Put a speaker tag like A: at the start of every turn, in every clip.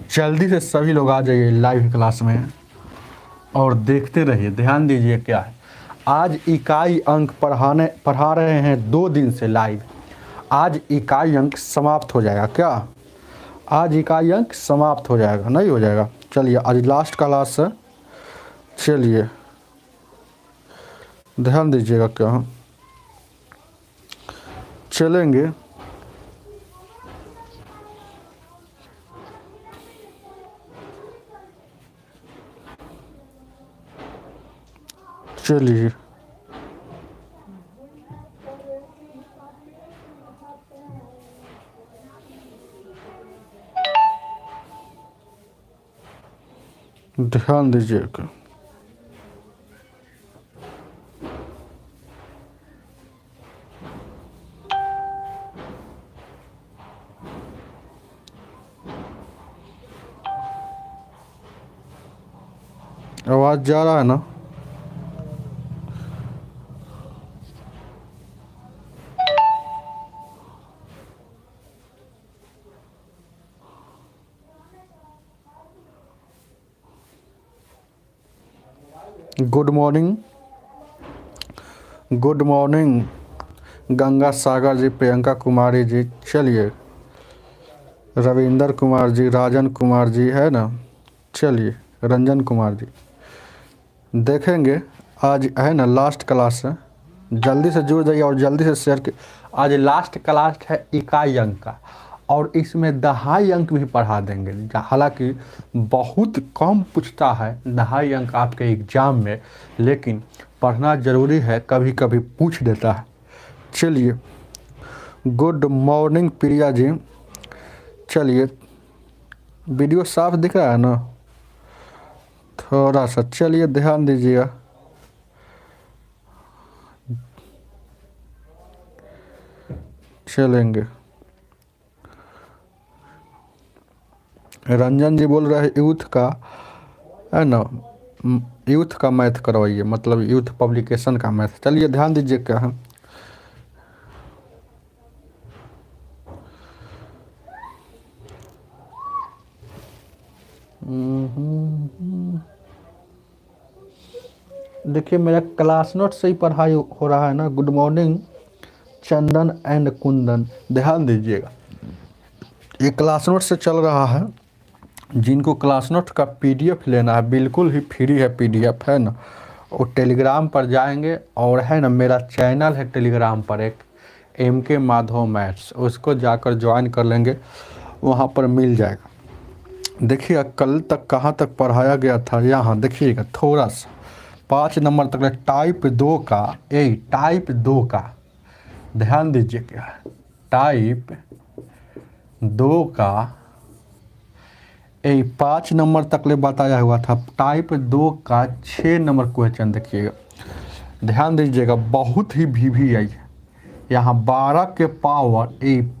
A: जल्दी से सभी लोग आ जाइए लाइव क्लास में और देखते रहिए। ध्यान दीजिए क्या है, आज इकाई अंक पढ़ा रहे हैं 2 दिन से लाइव। आज इकाई अंक समाप्त हो जाएगा क्या? आज इकाई अंक समाप्त हो जाएगा, नहीं हो जाएगा? चलिए आज लास्ट क्लास है। चलिए ध्यान दीजिएगा क्या हम चलेंगे। चलिए ध्यान दीजिएगा। आवाज जा रहा है ना? Good morning, good morning Ganga Sagar ji, Priyanka Kumari ji, चलिए रविंदर कुमार जी, राजन कुमार जी है ना, चलिए रंजन कुमार जी, देखेंगे। आज है ना लास्ट क्लास है, जल्दी से जुड़ जाइए और जल्दी से शेयर के। आज लास्ट क्लास है इकाई अंक का और इसमें दहाई अंक भी पढ़ा देंगे। हालांकि बहुत कम पूछता है दहाई अंक आपके एग्जाम में, लेकिन पढ़ना ज़रूरी है, कभी कभी पूछ देता है। चलिए गुड मॉर्निंग प्रिया जी, चलिए वीडियो साफ दिख रहा है ना? थोड़ा सा चलिए ध्यान दीजिएगा। चलेंगे। रंजन जी बोल रहे हैं यूथ का है ना, यूथ का मैथ करवाइए, मतलब यूथ पब्लिकेशन का मैथ। चलिए ध्यान दीजिए क्या है। देखिए मेरा क्लास नोट से ही पढ़ाई हो रहा है ना। Good morning Chandan and Kundan, ध्यान दीजिएगा ये क्लास नोट से चल रहा है। जिनको क्लास नोट का पीडीएफ लेना है बिल्कुल ही फ्री है, पीडीएफ है ना, वो टेलीग्राम पर जाएंगे और है ना मेरा चैनल है टेलीग्राम पर एक MK माधव मैथ्स, उसको जाकर ज्वाइन कर लेंगे, वहाँ पर मिल जाएगा। देखिए कल तक कहाँ तक पढ़ाया गया था, यहाँ देखिएगा थोड़ा सा 5 नंबर तक टाइप 2 का, टाइप 2 का ध्यान दीजिए क्या है, टाइप 2 का 5 नंबर तक ले बताया हुआ था। टाइप 2 का 6 नंबर क्वेश्चन देखिएगा, ध्यान दीजिएगा, बहुत ही वीवी आई है। यहाँ 12 के पावर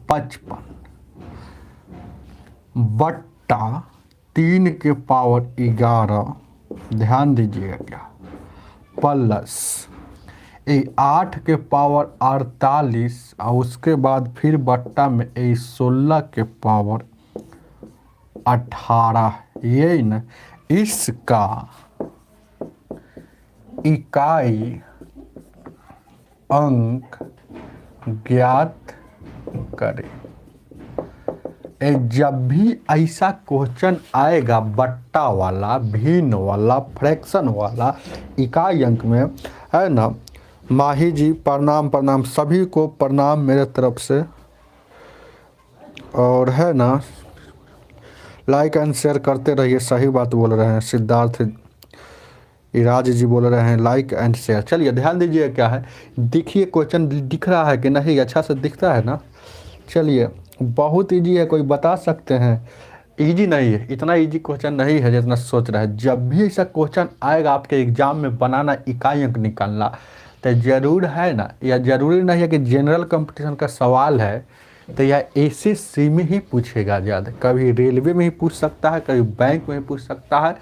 A: 55 बट्टा 3 के पावर 11, ध्यान दीजिएगा क्या, प्लस 8 के पावर 48 और उसके बाद फिर बट्टा में 16 के पावर 18। ये न इसका इकाई अंक ज्ञात करें। जब भी ऐसा क्वेश्चन आएगा बट्टा वाला, भिन्न वाला, फ्रैक्शन वाला इकाई अंक में, है ना, माही जी प्रणाम, प्रणाम सभी को प्रणाम मेरे तरफ से। और है ना लाइक एंड शेयर करते रहिए, सही बात बोल रहे हैं। सिद्धार्थ इराज जी बोल रहे हैं लाइक एंड शेयर। चलिए ध्यान दीजिए क्या है, देखिए क्वेश्चन दिख रहा है कि नहीं, अच्छा से दिखता है ना? चलिए बहुत इजी है, कोई बता सकते हैं? इजी नहीं है, इतना इजी क्वेश्चन नहीं है जितना सोच रहा है। जब भी ऐसा क्वेश्चन आएगा आपके एग्जाम में बनाना, इकाई अंक निकालना, तो जरूर है ना, या जरूरी नहीं है कि जनरल कंपटीशन का सवाल है तो यह SSC में ही पूछेगा ज़्यादा। कभी रेलवे में ही पूछ सकता है, कभी बैंक में ही पूछ सकता है,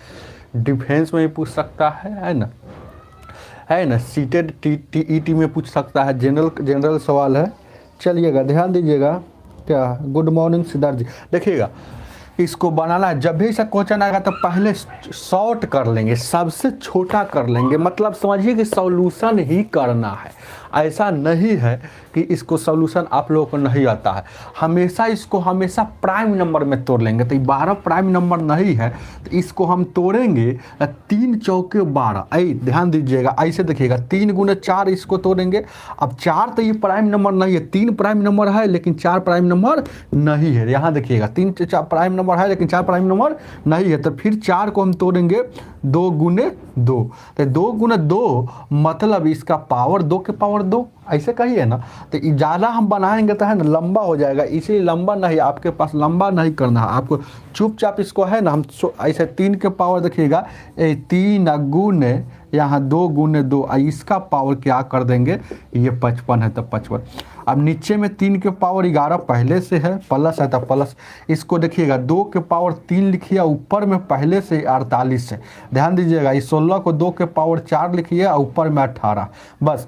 A: डिफेंस में ही पूछ सकता है ना, है ना, सीटेड TET में पूछ सकता है, जनरल सवाल है। चलिएगा ध्यान दीजिएगा क्या। गुड मॉर्निंग सिद्धार्थ जी, देखिएगा इसको बनाना है। जब भी ऐसा क्वेश्चन आएगा तो पहले शॉर्ट कर लेंगे, सबसे छोटा कर लेंगे, मतलब समझिए कि सॉल्यूशन ही करना है। ऐसा नहीं है कि इसको सॉल्यूशन आप लोगों को नहीं आता है, हमेशा इसको हमेशा प्राइम नंबर में तोड़ लेंगे। तो 12 प्राइम नंबर नहीं है तो इसको हम तोड़ेंगे 3 चौके 12। ऐ ध्यान दीजिएगा, ऐसे देखिएगा 3 गुने 4 इसको तोड़ेंगे। अब 4 तो ये प्राइम नंबर नहीं है, 3 प्राइम नंबर है लेकिन 4 प्राइम नंबर नहीं है। यहाँ देखिएगा 3 प्राइम नंबर है लेकिन 4 प्राइम नंबर नहीं है। तो फिर 4 को हम तोड़ेंगे 2 गुने 2, तो 2 गुने 2 मतलब इसका पावर 2 के पावर 2, ऐसे कहिए ना। तो ज़्यादा हम बनाएंगे तो है ना लंबा हो जाएगा, इसीलिए लंबा नहीं, आपके पास लंबा नहीं करना है, आपको चुपचाप इसको है ना हम ऐसे 3 के पावर देखिएगा 3 गुने यहाँ 2 गुने 2, इसका पावर क्या कर देंगे, ये 55 है तो 55। अब नीचे में 3 के पावर 11 पहले से है, प्लस है तो प्लस, इसको देखिएगा 2 के पावर 3 लिखिए, ऊपर में पहले से 48 है। ध्यान दीजिएगा इस 16 को 2 के पावर 4 लिखिए और ऊपर में 18। बस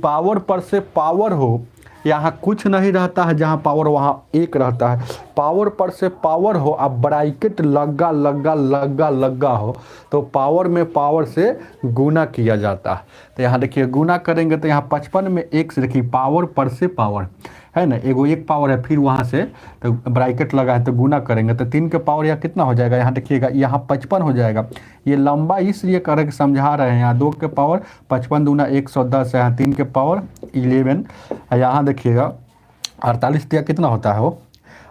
A: पावर पर से पावर हो, यहाँ कुछ नहीं रहता है, जहाँ पावर वहाँ 1 रहता है। पावर पर से पावर हो, अब ब्रैकेट लगा लगा लगा लगा हो तो पावर में पावर से गुना किया जाता है। तो यहाँ देखिए गुना करेंगे तो यहाँ 55 में 1 से देखिए पावर पर से पावर है ना, एगो 1 पावर है, फिर वहाँ से तो ब्रैकेट लगा है तो गुना करेंगे तो 3 के पावर यहाँ कितना हो जाएगा, यहाँ देखिएगा यहाँ 55 हो जाएगा। ये लंबा इसलिए करके समझा रहे हैं, यहाँ 2 के पावर 55 दूना 110 है, यहाँ 3 के पावर 11, यहाँ देखिएगा 48 दिया कितना होता है, वो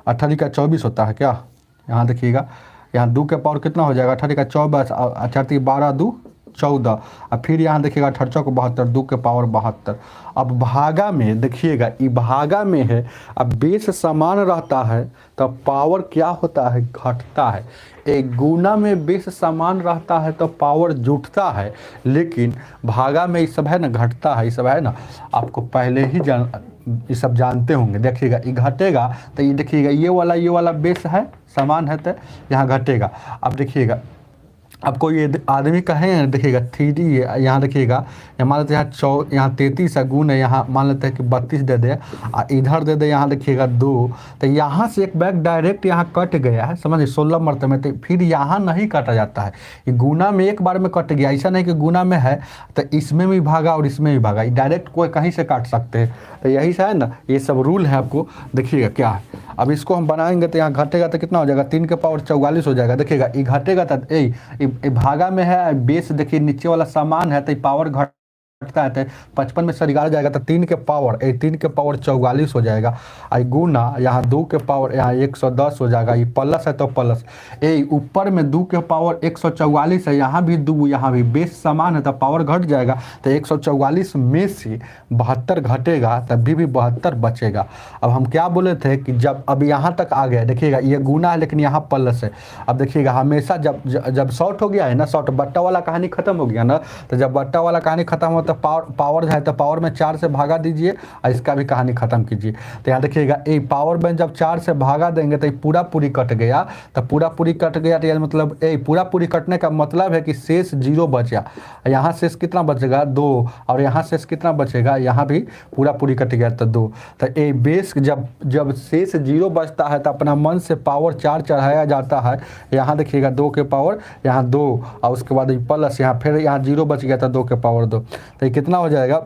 A: 18 का 24 होता है क्या। यहाँ देखिएगा यहाँ 2 के पावर कितना हो जाएगा, 18 का 24, 4 12 2 14, और फिर यहाँ देखिएगा 18 को 72, 2 के पावर 72। अब भागा में देखिएगा ये भागा में है, अब बेस समान रहता है तो पावर क्या होता है, घटता है। एक गुना में बेस समान रहता है तो पावर जुटता है, लेकिन भागा में ये सब है ना घटता है, ये सब है ना आपको पहले ही ये सब जानते होंगे। देखिएगा ये घटेगा तो ये देखिएगा ये वाला बेस है समान है तो यहाँ घटेगा। अब देखिएगा अब कोई आदमी कहे देखिएगा 3D है, यहाँ देखिएगा मान लेते हैं यहाँ 33 है गुण है, यहाँ मान लेते हैं कि 32 दे दे, इधर दे दे यहाँ देखिएगा 2, तो यहाँ से एक बैग डायरेक्ट यहाँ कट गया है, समझिए 16 मरतबे में, तो फिर यहाँ नहीं काटा जाता है, ये गुना में एक बार में कट गया। ऐसा नहीं कि गुना में है तो इसमें भी भागा और इसमें भी भागा, डायरेक्ट कोई कहीं से काट सकते हैं। तो यही से है ना, ये सब रूल है, आपको देखिएगा क्या है। अब इसको हम बनाएंगे तो यहाँ घटेगा तो कितना हो जाएगा, 3 के पावर 44 हो जाएगा। देखिएगा ये घटेगा तो भागा में है बेस देखिए नीचे वाला समान है तो पावर घटता है तो 55 में 11 जाएगा तो 3 के पावर 44 हो जाएगा। आई गुना यहाँ 2 के पावर यहाँ 110 हो जाएगा, ये प्लस है तो प्लस, ऊपर में 2 के पावर 144 है, यहाँ भी 2 यहाँ भी बेस समान है तो पावर घट जाएगा। तो 144 में से 72 घटेगा तभी भी 72 बचेगा। अब हम क्या बोले थे कि जब अब यहाँ तक आ गया देखिएगा ये गुना है लेकिन यहाँ प्लस है। अब देखिएगा हमेशा जब शॉर्ट हो गया है ना, शॉर्ट बट्टा वाला कहानी खत्म हो गया ना, तो जब बट्टा वाला कहानी खत्म हो तो पावर है तो पावर में 4 से भागा दीजिए और इसका भी कहानी खत्म कीजिए। तो यहाँ देखिएगा ये पावर में जब 4 से भागा देंगे तो पूरा पूरी कट गया, तो पूरा पूरी कट गया तो मतलब पूरा पूरी कटने का मतलब है कि शेष 0 बचा। यहाँ शेष कितना बचेगा 2, और यहाँ शेष कितना बचेगा, यहाँ भी पूरा पूरी कट गया तो 2। तो ये बेस जब शेष 0 बचता है तो अपना मन से पावर 4 चढ़ाया जाता है। यहाँ देखिएगा 2 के पावर यहाँ 2 और उसके बाद प्लस यहाँ फिर यहाँ 0 बच गया था 2 के पावर 2, तो कितना हो जाएगा,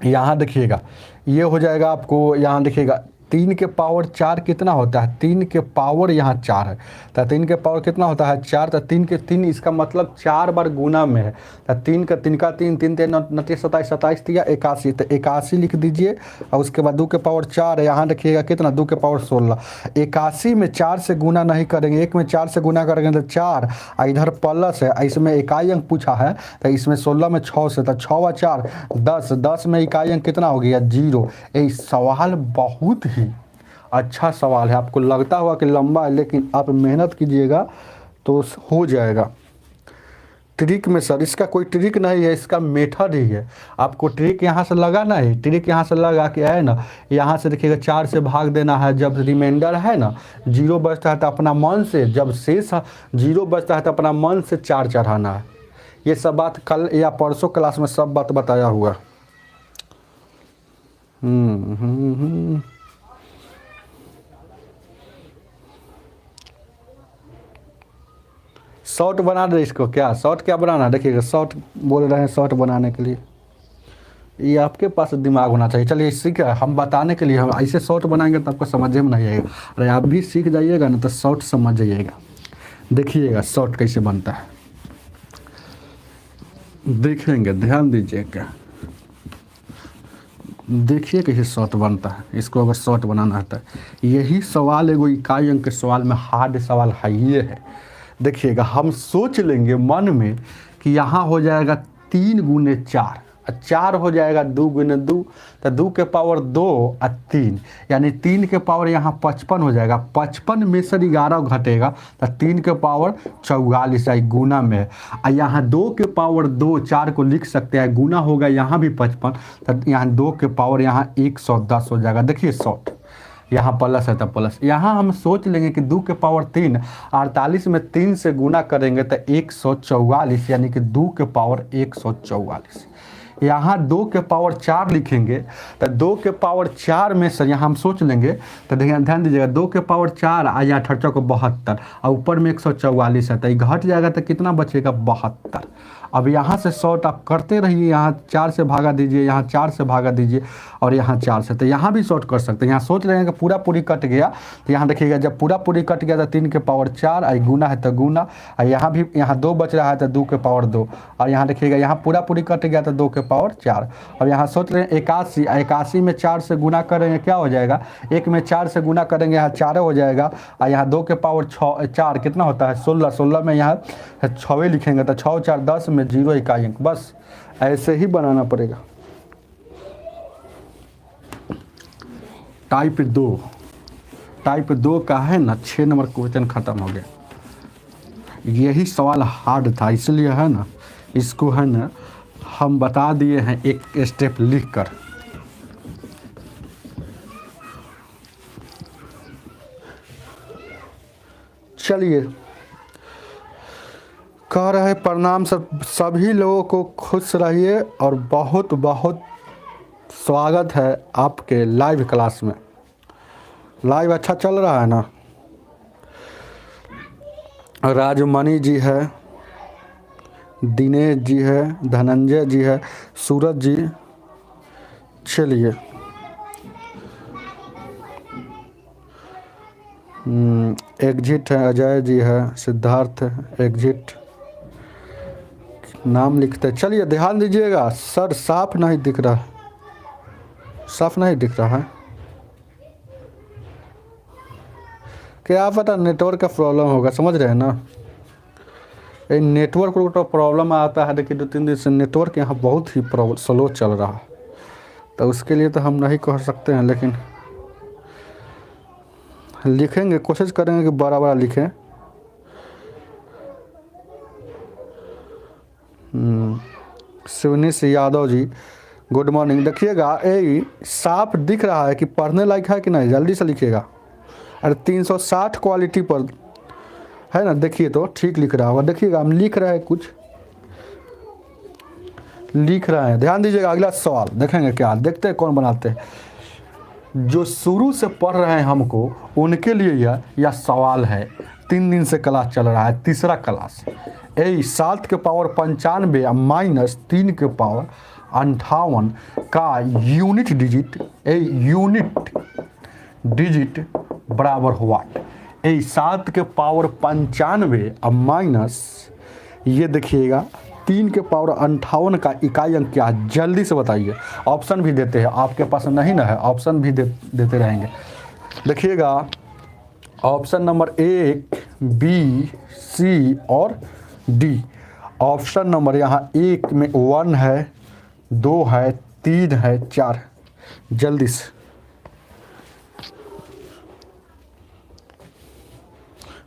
A: यहाँ देखिएगा ये हो जाएगा आपको, यहाँ देखिएगा 3 के पावर 4 कितना होता है, 3 के पावर यहाँ 4 है तो 3 के पावर कितना होता है 4, तो 3 के 3 इसका मतलब 4 बार गुना में है। तो 3 का 3 का 3 3 3 29 27 27 दिया 81, तो 81 लिख दीजिए और उसके बाद 2 के पावर 4 है, यहाँ देखिएगा कितना 2 के पावर 16। 81 में 4 से गुना नहीं करेंगे, 1 में 4 से गुना करेंगे तो 4, इधर प्लस है, इसमें इकाई अंक पूछा है तो इसमें 16 में 6 से, तो 6 व 4 10, 10 में इकाई अंक कितना हो गया 0। ये सवाल बहुत ही अच्छा सवाल है, आपको लगता होगा कि लंबा है लेकिन आप मेहनत कीजिएगा तो हो जाएगा। ट्रिक में सर इसका कोई ट्रिक नहीं है, इसका मेथड ही है। आपको ट्रिक यहाँ से लगाना है, ट्रिक यहाँ से लगा के है ना, यहाँ से देखिएगा 4 से भाग देना है, जब रिमाइंडर है ना 0 बचता है तो अपना मन से, जब शेष 0 बचता है तो अपना मन से 4 चढ़ाना है। ये सब बात कल या परसों क्लास में सब बात बताया हुआ। शॉर्ट बना दे इसको, क्या शॉर्ट क्या बनाना, देखिएगा शॉर्ट बोल रहे हैं शॉर्ट बनाने के लिए, ये आपके पास दिमाग होना चाहिए। चलिए सीख हम बताने के लिए, हम ऐसे शॉर्ट बनाएंगे तो आपको समझ में नहीं आएगा, अरे आप भी सीख जाइएगा ना तो शॉर्ट समझ जाइएगा। देखिएगा शॉर्ट कैसे बनता है, देखेंगे, ध्यान दीजिएगा, देखिए कैसे शॉर्ट बनता है। इसको अगर शॉर्ट बनाना आता है, यही सवाल एगो इकाई अंक के सवाल में हार्ड सवाल है ये है। देखिएगा हम सोच लेंगे मन में कि यहाँ हो जाएगा 3 गुने 4, 4 हो जाएगा 2 गुने 2, तो 2 के पावर 2 और 3, यानी 3 के पावर यहाँ 55 हो जाएगा। 55 में से 11 घटेगा तो 3 के पावर 44 आई गुना में, और यहाँ 2 के पावर 2 4 को लिख सकते हैं, गुना होगा यहाँ भी 55, तो यहाँ 2 के पावर यहाँ 110 हो जाएगा। देखिए शॉर्ट यहाँ प्लस है तो प्लस, यहाँ हम सोच लेंगे कि 2 के पावर 3, 48 में 3 से गुना करेंगे तो 144, यानी कि 2 के पावर 144। यहाँ 2 के पावर 4 लिखेंगे तो 2 के पावर 4 में से यहाँ हम सोच लेंगे, तो देखिए ध्यान दीजिएगा 2 के पावर 4 आ यहाँ 68 को 72 और ऊपर में 144 है, तो ये घट जाएगा तो कितना बचेगा 72। अब यहाँ से शॉर्ट आप करते रहिए, यहाँ 4 से भागा दीजिए, यहाँ 4 से भागा दीजिए और यहाँ 4 से, तो यहाँ भी शॉर्ट कर सकते हैं। यहाँ सोच रहे हैं कि पूरा पूरी कट गया, तो यहाँ देखिएगा जब पूरा पूरी कट गया तो 3 के पावर 4 और गुना है तो गुना, और यहाँ भी यहाँ 2 बच रहा है तो 2 के पावर 2, और यहाँ देखिएगा यहाँ पूरा पूरी कट गया तो 2 के पावर 4। और यहाँ सोच रहे हैं 81, 81 में 4 से गुना करेंगे क्या हो जाएगा, 1 में 4 से गुना करेंगे यहाँ 4 हो जाएगा, और यहाँ 2 के पावर 4 कितना होता है 16, 16 में यहाँ 6 लिखेंगे तो 6 4 10 में 0 इकाई अंक। बस ऐसे ही बनाना पड़ेगा। टाइप 2 का है ना 6 नंबर क्वेश्चन खत्म हो गया। यही सवाल हार्ड था, इसलिए है ना इसको है ना हम बता दिए हैं एक स्टेप लिख कर। चलिए कह रहे प्रणाम सभी लोगों को, खुश रहिए और बहुत बहुत स्वागत है आपके लाइव क्लास में। लाइव अच्छा चल रहा है ना, राजमणि जी है, दिनेश जी है, धनंजय जी है, सूरज जी। चलिए एग्जिट है, अजय जी है, सिद्धार्थ एग्जिट नाम लिखते। चलिए ध्यान दीजिएगा, सर साफ नहीं दिख रहा, साफ नहीं दिख रहा है, क्या पता नेटवर्क का प्रॉब्लम होगा, समझ रहे हैं ना। ये नेटवर्क को तो प्रॉब्लम आता है, देखिए 2-3 दिन से नेटवर्क यहाँ बहुत ही स्लो चल रहा है, तो उसके लिए तो हम नहीं कह सकते हैं, लेकिन लिखेंगे, कोशिश करेंगे कि बड़ा बड़ा लिखें। शिवनीश यादव जी गुड मॉर्निंग। देखिएगा ये साफ दिख रहा है कि पढ़ने लायक है कि नहीं, जल्दी से लिखिएगा। अरे 360 क्वालिटी पर है ना, देखिए तो ठीक लिख रहा होगा। देखिएगा हम लिख रहे हैं, कुछ लिख रहे हैं, ध्यान दीजिएगा। अगला सवाल देखेंगे क्या, देखते हैं कौन बनाते हैं। जो शुरू से पढ़ रहे हैं हमको उनके लिए यह सवाल है। 3 दिन से क्लास चल रहा है, तीसरा क्लास। 7 के पावर 95 माइनस 3 के पावर 58 का यूनिट डिजिट बराबर हुआ। 7 के पावर 95 और माइनस ये देखिएगा 3 के पावर 58 का इकाई अंक क्या है, जल्दी से बताइए। ऑप्शन भी देते हैं, आपके पास नहीं ना है, ऑप्शन भी देते रहेंगे। देखिएगा ऑप्शन नंबर 1, बी, सी और डी। ऑप्शन नंबर यहाँ 1 में 1 है, 2 है, 3 है, 4। जल्दी से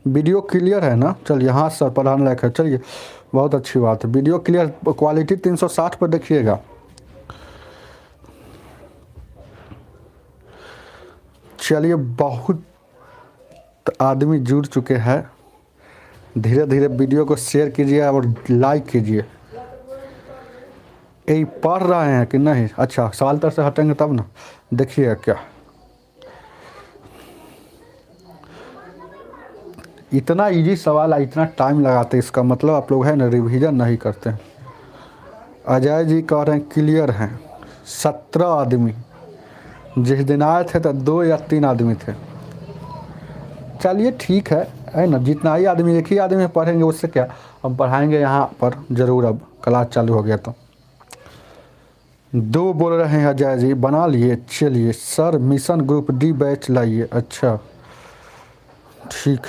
A: वीडियो क्लियर है ना। चलिए हाँ सर पढ़ाने लायक है, चलिए बहुत अच्छी बात है। वीडियो क्लियर, क्वालिटी 360 पर देखिएगा। चलिए बहुत आदमी जुड़ चुके हैं, धीरे धीरे वीडियो को शेयर कीजिए और लाइक कीजिए। यही पढ़ रहे हैं कि नहीं, अच्छा सवाल तर से हटेंगे तब ना। देखिए क्या इतना इजी सवाल है, इतना टाइम लगाते, इसका मतलब आप लोग है ना रिवीजन नहीं करते हैं। अजय जी कह रहे हैं क्लियर हैं। 17 आदमी जिस दिन आए थे तो 2 या 3 आदमी थे। चलिए ठीक है ना, जितना ही आदमी एक ही आदमी पढ़ेंगे उससे क्या, हम पढ़ाएंगे यहाँ पर ज़रूर। अब क्लास चालू हो गया तो 2 बोल रहे हैं अजय जी, बना लिए। चलिए sir mission group D batch लाइए। अच्छा ठीक,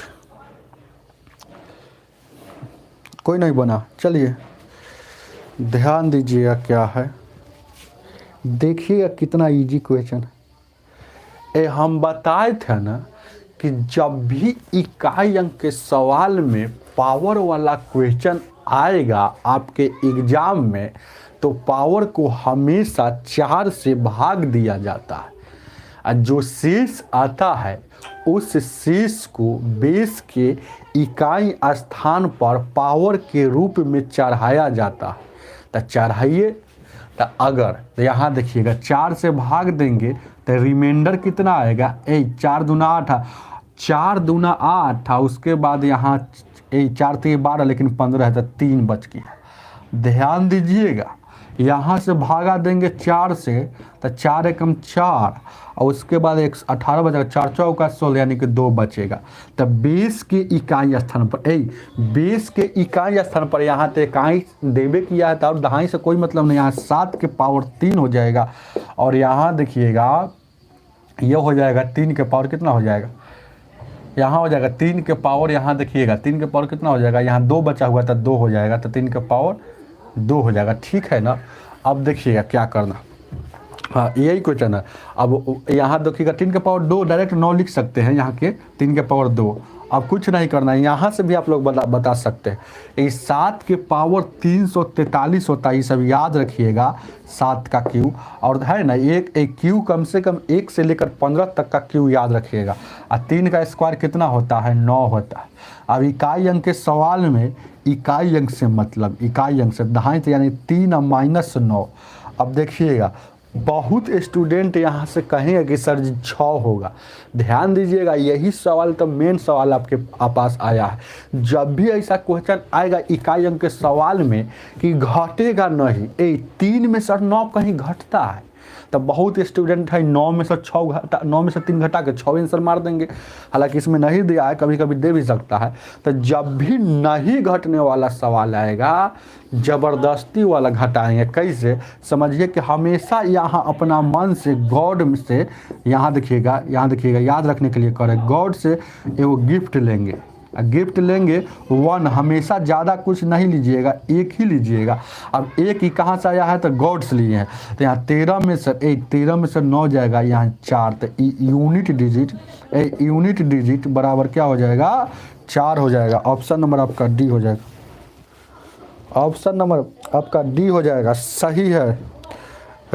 A: कोई नहीं बना। चलिए ध्यान दीजिएगा क्या है, देखिएगा कितना इजी क्वेश्चन है। हम बताए थे ना कि जब भी इकाई अंक के सवाल में पावर वाला क्वेश्चन आएगा आपके एग्जाम में, तो पावर को हमेशा 4 से भाग दिया जाता है और जो शेष आता है उस शेष को बेस के इकाई स्थान पर पावर के रूप में चढ़ाया जाता है। तो चढ़ाइए, तो अगर यहाँ देखिएगा 4 से भाग देंगे तो रिमाइंडर कितना आएगा, 4 दूना 8, 4 दूना 8 था। उसके बाद यहाँ 4 3 12, लेकिन 15 है तो 3 बच गया। ध्यान दीजिएगा, यहाँ से भागा देंगे 4 से तो 4 एकम 4, और उसके बाद 18 बचेगा, 4 चौका 16, यानी कि 2 बचेगा। तो बेस के इकाई स्थान पर बेस के इकाई स्थान पर यहाँ तो इकाई देवे किया है, और दहाई से कोई मतलब नहीं। यहाँ 7 के पावर 3 हो जाएगा, और यहाँ देखिएगा ये हो जाएगा 3 के पावर कितना हो जाएगा, यहाँ हो जाएगा 3 के पावर, यहाँ देखिएगा 3 के पावर कितना हो जाएगा, यहाँ 2 बचा हुआ था 2 हो जाएगा, तो 3 के पावर 2 हो जाएगा। ठीक है ना। अब देखिएगा क्या करना, हाँ यही क्वेश्चन है। अब यहाँ देखिएगा 3 के पावर 2 डायरेक्ट 9 लिख सकते हैं, यहाँ के 3 के पावर 2। अब कुछ नहीं करना है, यहाँ से भी आप लोग बता सकते हैं। इस 7 के पावर 343 होता है, ये सब याद रखिएगा। 7 का क्यू, और है ना एक क्यू कम से कम 1 से लेकर 15 तक का क्यू याद रखिएगा। और 3 का स्क्वायर कितना होता है, 9 होता है। अब इकाई अंक के सवाल में इकाई अंक से मतलब इकाई अंक से दहाई तो यानी 3 और -9। अब देखिएगा बहुत स्टूडेंट यहाँ से कहेंगे कि सर जी 6 होगा। ध्यान दीजिएगा, यही सवाल तो मेन सवाल आपके पास आया है। जब भी ऐसा क्वेश्चन आएगा इकाई अंक के सवाल में कि घटेगा नहीं, 3 में से 9 कहीं घटता है, तो बहुत स्टूडेंट है 9 में से 3 घटा के 6 आंसर मार देंगे। हालांकि इसमें नहीं दिया है, कभी कभी दे भी सकता है। तो जब भी नहीं घटने वाला सवाल आएगा, ज़बरदस्ती वाला घटाएंगे। कैसे समझिए कि हमेशा यहाँ अपना मन से गॉड से, यहाँ देखिएगा याद रखने के लिए करें, गॉड से एगो गिफ्ट लेंगे। गिफ्ट लेंगे 1, हमेशा ज़्यादा कुछ नहीं लीजिएगा, 1 ही लीजिएगा। अब 1 ही कहाँ से आया है, तो गॉड से लिए हैं। तो यहाँ 13 में से 9 जाएगा, यहाँ 4, तो यूनिट डिजिट बराबर क्या हो जाएगा, 4 हो जाएगा। ऑप्शन नंबर आपका डी हो जाएगा, ऑप्शन नंबर आपका डी हो जाएगा। सही है,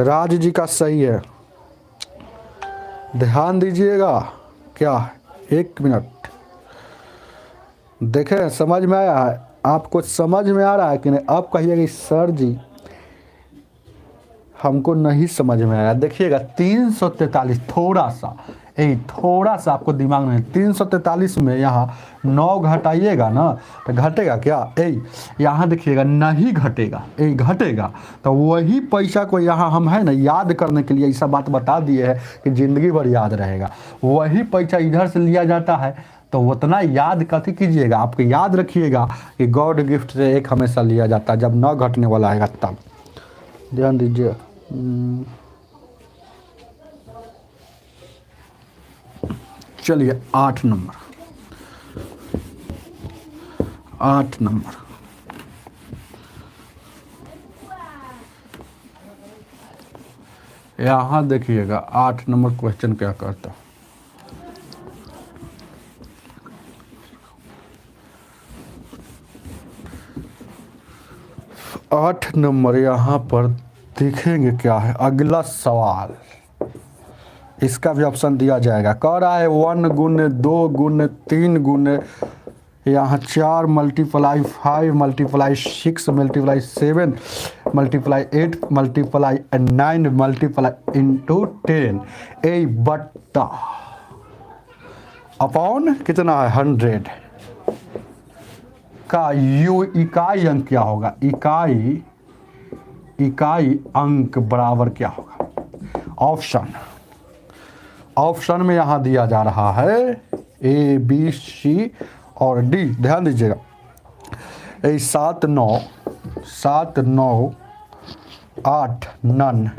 A: राज जी का सही है। ध्यान दीजिएगा क्या है, 1 मिनट देखें समझ में आया है आपको, समझ में आ रहा है कि नहीं। अब कहिएगा कि सर जी हमको नहीं समझ में आया। देखिएगा 343 थोड़ा सा आपको दिमाग में, 343 में यहाँ 9 घटाइएगा ना तो घटेगा क्या, यहाँ देखिएगा नहीं घटेगा, घटेगा। तो वही पैसा को यहाँ हम है ना याद करने के लिए ऐसा बात बता दिए है कि ज़िंदगी भर याद रहेगा। वही पैसा इधर से लिया जाता है, तो उतना याद कथी कीजिएगा, आपको याद रखिएगा कि गॉड गिफ्ट से 1 हमेशा लिया जाता है, जब 9 घटने वाला आएगा तब। ध्यान दीजिए। चलिए 8 नंबर यहाँ देखिएगा 8 नंबर क्वेश्चन क्या करता। आठ नंबर यहाँ पर देखेंगे क्या है। अगला सवाल, इसका भी ऑप्शन दिया जाएगा। कह रहा है 1 गुने 2 गुने 3 गुने यहाँ 4 multiply 5 multiply 6 multiply 7 multiply 8 multiply 9 multiply into 10 बट्टा अपॉन कितना है 100। इकाई अंक क्या होगा, इकाई अंक बराबर क्या होगा। ऑप्शन में यहां दिया जा रहा है A B C और D। ध्यान दीजिएगा, 7 9 8 नन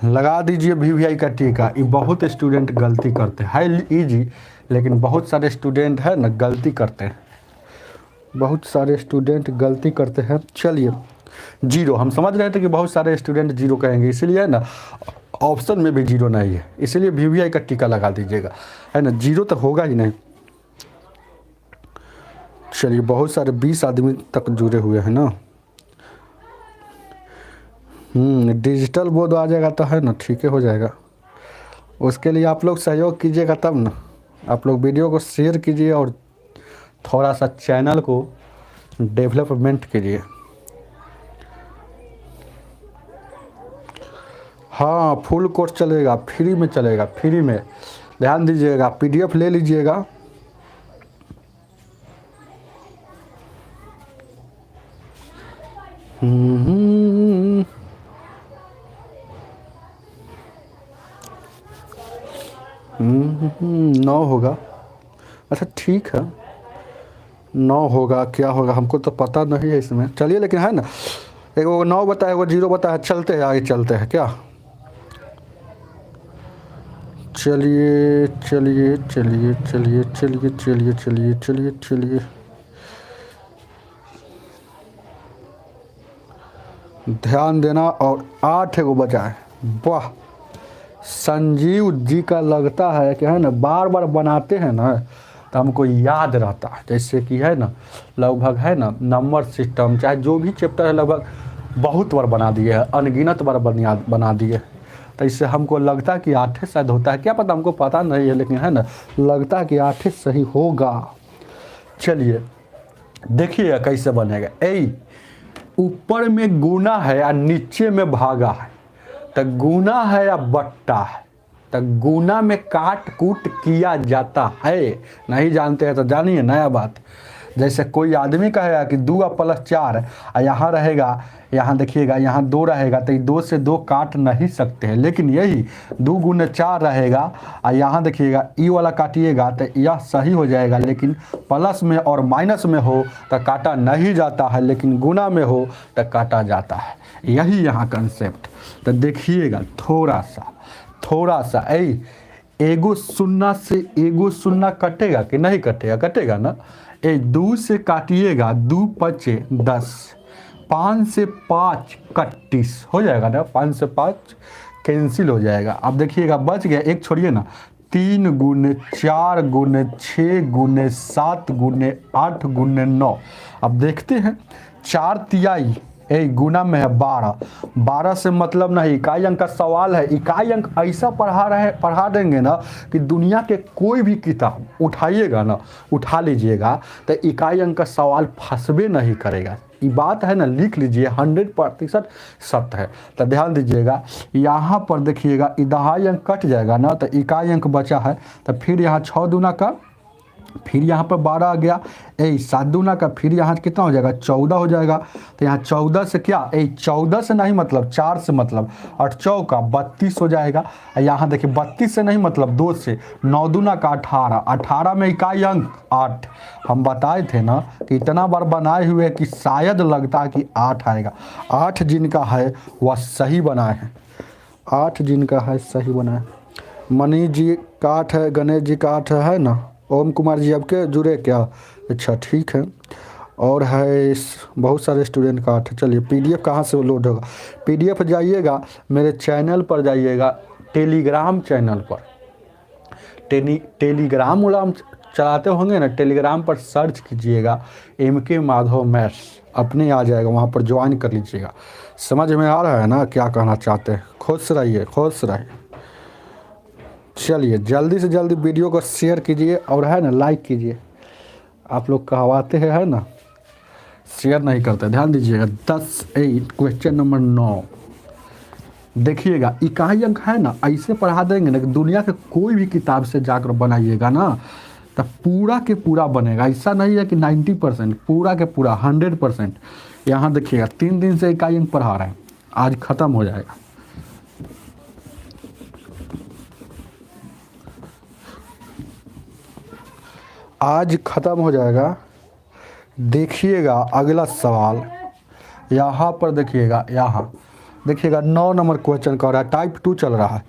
A: लगा दीजिए VVI का टीका। ये बहुत स्टूडेंट गलती करते हैं, है इजी लेकिन बहुत सारे स्टूडेंट है ना गलती करते हैं, बहुत सारे स्टूडेंट गलती करते हैं। चलिए 0, हम समझ रहे थे कि बहुत सारे स्टूडेंट 0 कहेंगे, इसीलिए है ना ऑप्शन में भी 0 नहीं है, इसीलिए VVI का टीका लगा दीजिएगा, है ना 0 तो होगा ही नहीं। चलिए बहुत सारे 20 आदमी तक जुड़े हुए हैं ना। डिजिटल बोर्ड आ जाएगा तो है ना ठीक है हो जाएगा। उसके लिए आप लोग सहयोग कीजिएगा तब ना, आप लोग वीडियो को शेयर कीजिए और थोड़ा सा चैनल को डेवलपमेंट कीजिए। हाँ फुल कोर्स चलेगा, फ्री में चलेगा, फ्री में। ध्यान दीजिएगा, PDF ले लीजिएगा। नौ होगा, अच्छा ठीक है 9 होगा, क्या होगा हमको तो पता नहीं है इसमें। चलिए लेकिन है ना, एगो 9 बताया, एगो 0 बताया, चलते हैं आगे चलते हैं क्या। चलिए चलिए चलिए चलिए चलिए चलिए चलिए चलिए चलिए ध्यान देना। और 8 एगो बचा है। वाह, संजीव जी का लगता है कि है ना बार बार बनाते हैं ना तो हमको याद रहता है। जैसे कि है ना लगभग है ना नंबर सिस्टम चाहे जो भी चैप्टर है लगभग बहुत बार बना दिए है, अनगिनत बार बना दिए। तो इससे हमको लगता है कि 8 शायद होता है, क्या पता, हमको पता नहीं है, लेकिन है ना लगता है कि 8 सही होगा। चलिए देखिए कैसे बनेगा। ऊपर में गुना है या नीचे में भागा है, तो गुना है या बट्टा है, तो गुना में काट कूट किया जाता है। नहीं जानते हैं तो जानिए नया बात। जैसे कोई आदमी कहेगा कि 2 + 4 यहाँ रहेगा, यहाँ देखिएगा यहाँ 2 रहेगा, तो 2 से 2 काट नहीं सकते हैं। लेकिन यही 2 × 4 रहेगा और यहाँ देखिएगा ई वाला काटिएगा तो यह सही हो जाएगा, लेकिन प्लस में और माइनस में हो तो काटा नहीं जाता है, लेकिन गुना में हो तो काटा जाता है। यही यहाँ कंसेप्ट। तो देखिएगा थोड़ा सा एगो शून्य से एगो शून्य कटेगा कि नहीं कटेगा, कटेगा ना। 2 से काटिएगा, 2 × 5 = 10, 5 से 5 = 31 हो जाएगा ना, 5 से 5 कैंसिल हो जाएगा। अब देखिएगा बच गया, एक छोड़िए ना, 3 × 4 × 6 × 7 × 8 × 9। अब देखते हैं 4 तिहाई गुना में है 12 से मतलब नहीं, इकाई अंक का सवाल है। इकाई अंक ऐसा पढ़ा देंगे ना कि दुनिया के कोई भी किताब उठाइएगा ना, उठा लीजिएगा तो इकाई अंक का सवाल फंसबे नहीं करेगा। ये बात है ना, लिख लीजिए, 100% सत्य है। तो ध्यान दीजिएगा, यहाँ पर देखिएगा दहाई अंक कट जाएगा ना, तो इकाई अंक बचा है, तो फिर यहाँ 6 दूना का, फिर यहाँ पर 12 आ गया, 7 दूना का, फिर यहाँ कितना हो जाएगा 14 हो जाएगा। तो यहाँ 14 से क्या, 14 से नहीं मतलब 4 से मतलब 8 चौका 32 हो जाएगा। यहाँ देखिए 32 से नहीं मतलब 2 से, 9 दूना का 18, 18 में इकाई अंक 8। हम बताए थे ना कि इतना बार बनाए हुए कि शायद लगता है कि 8 आएगा। 8 जिनका है वह सही बनाए हैं, 8 जिनका है सही बनाए। मनीष जी का 8 है, गणेश जी का 8 है ना, ओम कुमार जी आपके जुड़े क्या, अच्छा ठीक है। और है बहुत सारे स्टूडेंट का 8 है। चलिए PDF कहाँ से लोड होगा, PDF जाइएगा मेरे चैनल पर, जाइएगा टेलीग्राम चैनल पर, टेलीग्राम उलाम चलाते होंगे ना, टेलीग्राम पर सर्च कीजिएगा MK माधव मैथ्स, अपने आ जाएगा, वहाँ पर ज्वाइन कर लीजिएगा। समझ में आ रहा है ना क्या कहना चाहते हैं। खुश रहिए, खुश रहिए। चलिए जल्दी से जल्दी वीडियो को शेयर कीजिए और है ना लाइक कीजिए। आप लोग कहवाते हैं है ना शेयर नहीं करते। ध्यान दीजिएगा 10 क्वेश्चन नंबर 9 देखिएगा, इकाई अंक है ना ऐसे पढ़ा देंगे ना कि दुनिया के कोई भी किताब से जाकर बनाइएगा ना तो पूरा के पूरा बनेगा, ऐसा नहीं है कि 90%, पूरा के पूरा 100%। यहाँ देखिएगा 3 दिन से इकाई अंक पढ़ा रहे हैं, आज ख़त्म हो जाएगा। आज ख़त्म हो जाएगा। देखिएगा अगला सवाल यहाँ पर, देखिएगा यहाँ देखिएगा 9 नंबर क्वेश्चन कर रहा है, टाइप 2 चल रहा है।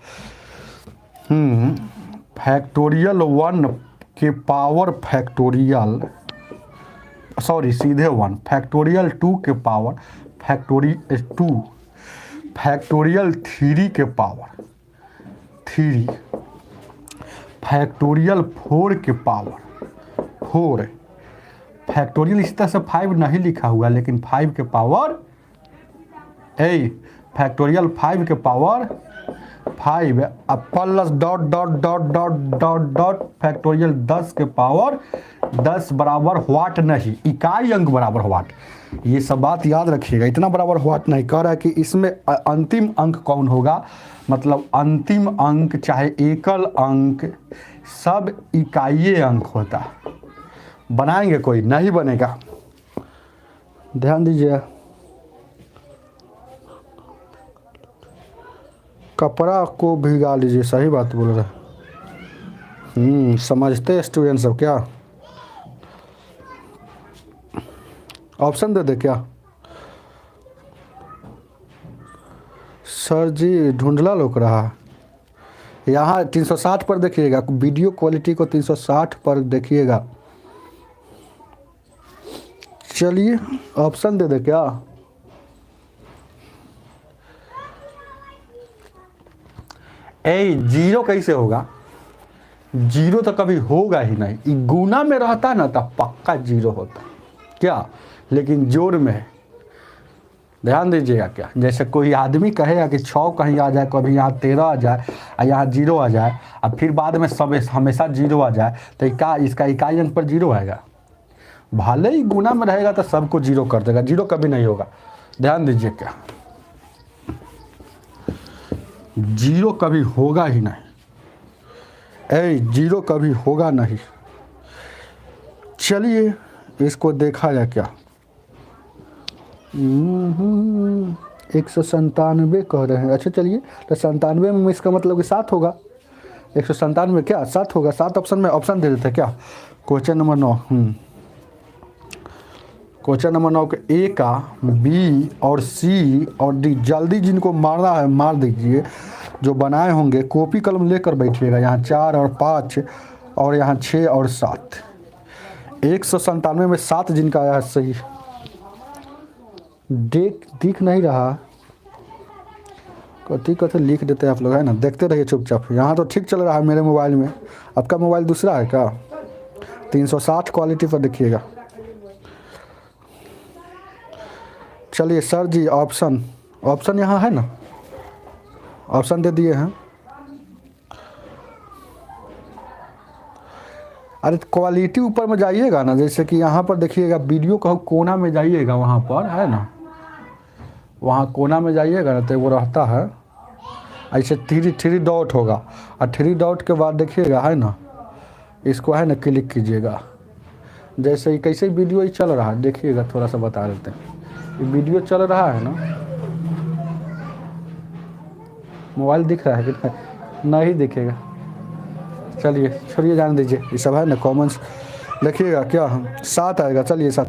A: फैक्टोरियल 1 के पावर फैक्टोरियल, सॉरी सीधे 1, फैक्टोरियल 2 के पावर फैक्टोरियल 3 के पावर 3, फैक्टोरियल 4 के पावर 4, फैक्टोरियल इस तरह से 5 नहीं लिखा हुआ, लेकिन 5 के पावर 8, फैक्टोरियल 5 के पावर 5 अब plus dot dot dot dot dot dot factorial 10 के पावर 10 बराबर व्हाट नहीं, इकाई अंक बराबर व्हाट। ये सब बात याद रखिएगा, इतना बराबर व्हाट नहीं कह रहा है कि इसमें अंतिम अंक कौन होगा, मतलब अंतिम अंक चाहे एकल अंक सब इकाई अंक होता है। बनाएंगे कोई नहीं बनेगा, ध्यान दीजिए। कपड़ा को भिगा लीजिए, सही बात बोल रहे। समझते स्टूडेंट सब क्या? ऑप्शन दे दे क्या? सर जी ढूंढला लोक रहा। यहाँ 360 पर देखिएगा, वीडियो क्वालिटी को 360 पर देखिएगा। चलिए ऑप्शन दे दे क्या? जीरो कैसे होगा? जीरो तो कभी होगा ही नहीं। गुना में रहता ना तो पक्का जीरो होता क्या, लेकिन जोड़ में है। ध्यान दीजिएगा क्या, जैसे कोई आदमी कहेगा कि 6 कहीं आ जाए, कभी यहाँ 13 आ जाए और यहाँ 0 आ जाए, और फिर बाद में सब हमेशा 0 आ जाए, तो इसका इकाई अंक पर 0 आएगा। भले ही गुना में रहेगा तो सबको 0 कर देगा, 0 कभी नहीं होगा। ध्यान दीजिए क्या, 0 कभी होगा ही नहीं। 0 कभी होगा नहीं। चलिए इसको देखा जाए क्या। 197 कह रहे हैं। अच्छा चलिए, तो 97 में इसका मतलब कि 7 होगा। 197 क्या 7 होगा? 7 ऑप्शन में ऑप्शन दे देते क्या? Question number 9। क्वेश्चन नंबर 9 के ए का, बी और सी और डी, जल्दी जिनको मारना है मार दीजिए। जो बनाए होंगे कॉपी कलम लेकर बैठिएगा। यहाँ 4 और 5 और यहाँ 6 और 7। 197 में 7 जिनका आया है सही। दिख नहीं रहा, कथी लिख देते हैं आप लोग, है ना। देखते रहिए चुपचाप। यहाँ तो ठीक चल रहा है मेरे मोबाइल में। आपका मोबाइल दूसरा है क्या? 360 क्वालिटी पर देखिएगा। चलिए सर जी ऑप्शन यहाँ है ना, ऑप्शन दे दिए हैं। अरे क्वालिटी ऊपर में जाइएगा ना, जैसे कि यहाँ पर देखिएगा, वीडियो का कोना में जाइएगा, वहाँ पर है ना, वहाँ कोना में जाइएगा ना, तो वो रहता है ऐसे 3 डॉट होगा, और 3 डॉट के बाद देखिएगा है ना, इसको है ना क्लिक कीजिएगा। जैसे ही कैसे वीडियो ही चल रहा है देखिएगा, थोड़ा सा बता देते हैं। ये वीडियो चल रहा है ना, मोबाइल दिख रहा है कि नहीं दिखेगा? चलिए छोड़िए, जान दीजिए। ये सब है ना कॉमन्स। देखिएगा क्या 7 आएगा। चलिए 7।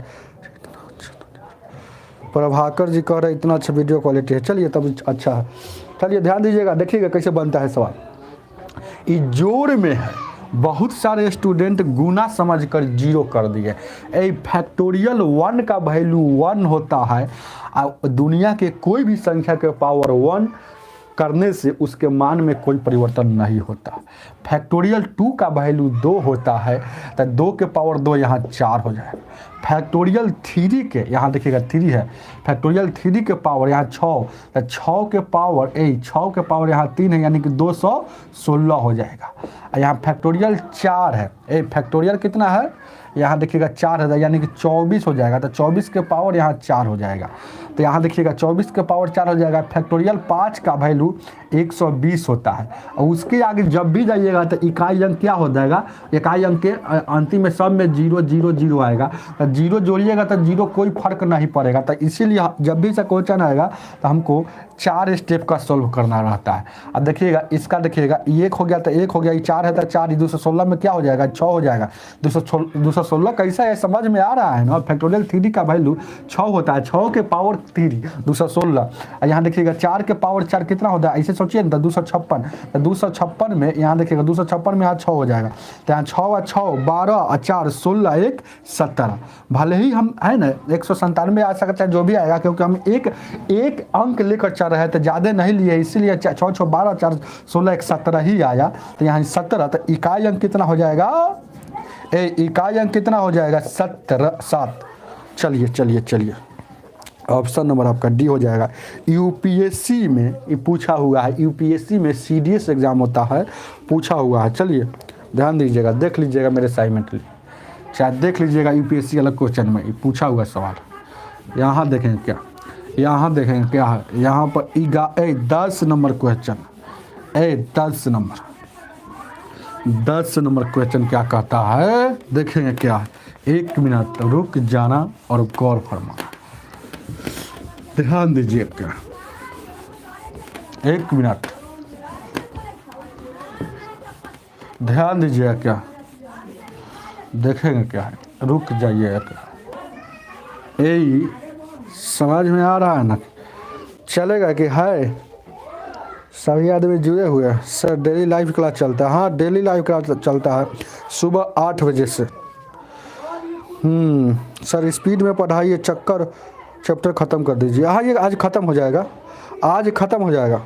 A: प्रभाकर जी कह रहे इतना अच्छा वीडियो क्वालिटी है। चलिए तब अच्छा है। चलिए ध्यान दीजिएगा, देखिएगा कैसे बनता है सवाल। ये जोड़ में है, बहुत सारे स्टूडेंट गुना समझकर 0 कर दिए। फैक्टोरियल 1 का वैल्यू 1 होता है, और दुनिया के कोई भी संख्या के पावर 1 करने से उसके मान में कोई परिवर्तन नहीं होता। फैक्टोरियल 2 का वैल्यू 2 होता है, तो 2 के पावर 2 यहाँ 4 हो जाए। फैक्टोरियल 3 के, यहाँ देखिएगा 3 है, फैक्टोरियल 3 के पावर यहाँ 6, तो 6 के पावर यहाँ 3 है, यानी कि 216 हो जाएगा। यहाँ फैक्टोरियल 4 है। फैक्टोरियल कितना है? यहाँ देखिएगा 4 है, यानी कि 24 हो जाएगा। तो 24 के पावर यहाँ 4 हो जाएगा। तो यहाँ देखिएगा 24 के पावर 4 हो जाएगा। फैक्टोरियल 5 का वैल्यू 120 होता है, और उसके आगे जब भी जाइएगा जोड़िएगा तो इकाई अंक क्या हो जाएगा, इकाई अंक के अंतिम में सब में 0 0 0 आएगा। तो 0 जोड़िएगा तो 0 कोई फर्क नहीं पड़ेगा। तो इसीलिए जब भी से क्वेश्चन आएगा तो हमको 4 स्टेप का सोल्व करना रहता है। अब देखिएगा इसका, देखिएगा 1 हो गया तो 1 हो गया, 4 है तो 4, 216 में क्या हो जाएगा 6 हो जाएगा। 216 कैसा है समझ में आ रहा है ना। फैक्टोरियल 3 का वैल्यू 6 होता है, 6 के पावर 3 216। यहाँ देखिएगा 4 के पावर 4 कितना होता है, ऐसे सोचिए ना 256। तो 256 में यहाँ देखिएगा 256 में यहाँ 6 हो जाएगा। तो यहाँ 6 और 6 12 और 4 16 1 17। भले ही हम है ना 197 आ सकता है जो भी आएगा, क्योंकि हम एक अंक लेकर चल रहे थे, ज़्यादा नहीं लिए, इसीलिए 6 6 12 4 16 1 17 ही आया। तो यहाँ 17। तो इकाई अंक कितना हो जाएगा, इकाई अंक कितना हो जाएगा 7। चलिए चलिए चलिए, ऑप्शन नंबर आपका डी हो जाएगा। यूपीएससी में ये पूछा हुआ है, यूपीएससी में सीडीएस एग्जाम होता है, पूछा हुआ है। चलिए ध्यान दीजिएगा, देख लीजिएगा मेरे असाइनमेंट, शायद देख लीजिएगा यूपीएससी अलग क्वेश्चन में ये पूछा हुआ सवाल। यहाँ देखें क्या, यहाँ देखें क्या है, यहाँ पर 10 नंबर क्वेश्चन, 10 नंबर क्वेश्चन क्या कहता है, देखेंगे क्या है। 1 मिनट रुक जाना और गौर फरमाना, ध्यान दीजिए क्या, 1 मिनट ध्यान दीजिए क्या, देखेंगे क्या है, रुक जाइए। यही समझ में आ रहा है ना, चलेगा कि है सभी आदमी जुड़े हुए हैं। सर डेली लाइव क्लास चलता है, हाँ डेली लाइव क्लास चलता है सुबह 8 बजे से। सर स्पीड में पढ़ाइए, चैप्टर ख़त्म कर दीजिए। हाँ ये आज ख़त्म हो जाएगा, आज ख़त्म हो जाएगा,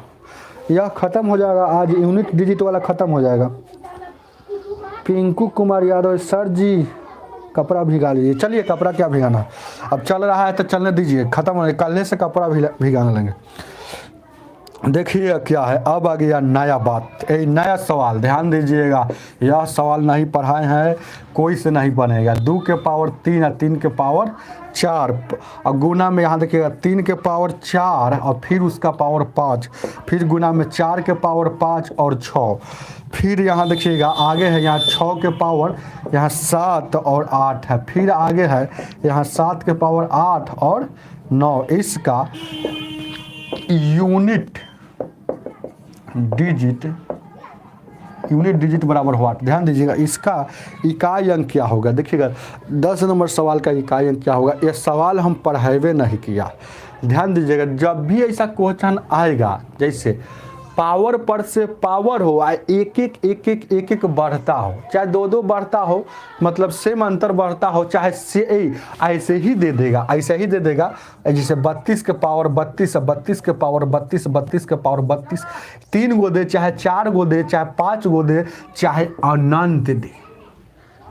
A: यह ख़त्म हो जाएगा आज, यूनिट डिजिट वाला ख़त्म हो जाएगा। पिंकू कुमार यादव, सर जी कपड़ा भिगा लीजिए। चलिए कपड़ा क्या भिगाना, अब चल रहा है तो चलने दीजिए, ख़त्म होने कल से कपड़ा भिगाने लेंगे। देखिए क्या है, अब आ गया नया बात, नया सवाल, ध्यान दीजिएगा। यह सवाल नहीं पढ़ाए हैं, कोई से नहीं बनेगा। 2 के पावर 3 और 3 के पावर 4 और गुना में यहाँ देखिएगा 3 के पावर 4 और फिर उसका पावर 5, फिर गुना में 4 के पावर 5 और 6, फिर यहाँ देखिएगा आगे है यहाँ 6 के पावर यहाँ 7 और 8 है, फिर आगे है यहाँ 7 के पावर 8 और 9। इसका यूनिट डिजिट बराबर हुआ। ध्यान दीजिएगा इसका इकाई अंक क्या होगा, देखिएगा 10 नंबर सवाल का इकाई अंक क्या होगा। यह सवाल हम पढ़ाए नहीं किया। ध्यान दीजिएगा जब भी ऐसा क्वेश्चन आएगा, जैसे पावर पर से पावर हो, एक एक बढ़ता हो, चाहे 2 बढ़ता हो, मतलब सेम अंतर बढ़ता हो, चाहे से ऐसे ही दे देगा, ऐसे ही दे देगा। जैसे 32 के पावर 32, 32 के पावर 32, 32 के पावर 32, 3 गो दे, चाहे 4 गो दे, चाहे 5 गो दे, चाहे अनंत दे।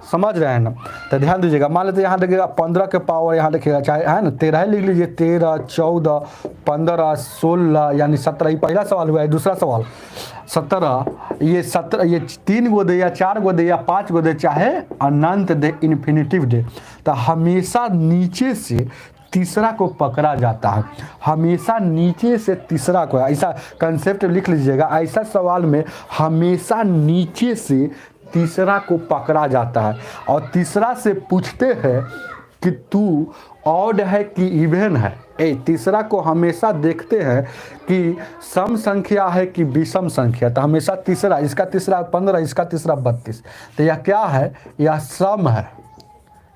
A: समझ रहे हैं ना। तो ध्यान दीजिएगा, मान लेते यहाँ देखिएगा 15 के पावर यहाँ देखिएगा, चाहे है ना 13 ही लिख लीजिए, 13 14 15 16 यानी 17। ये पहला सवाल हुआ है। दूसरा सवाल 17, ये 17 ये 3 गो दे या 4 गो दे या 5 गो दे, चाहे अनंत दे, इन्फिनिटिव दे। तो हमेशा नीचे से तीसरा को पकड़ा जाता है, हमेशा नीचे से तीसरा को, ऐसा कंसेप्ट लिख लीजिएगा। ऐसा सवाल में हमेशा नीचे से तीसरा को पकड़ा जाता है और तीसरा से पूछते हैं कि तू ऑड है कि इवन है। तीसरा को हमेशा देखते हैं कि सम संख्या है कि विषम संख्या। तो हमेशा तीसरा, इसका तीसरा 15, इसका तीसरा 32। तो यह क्या है, यह सम है,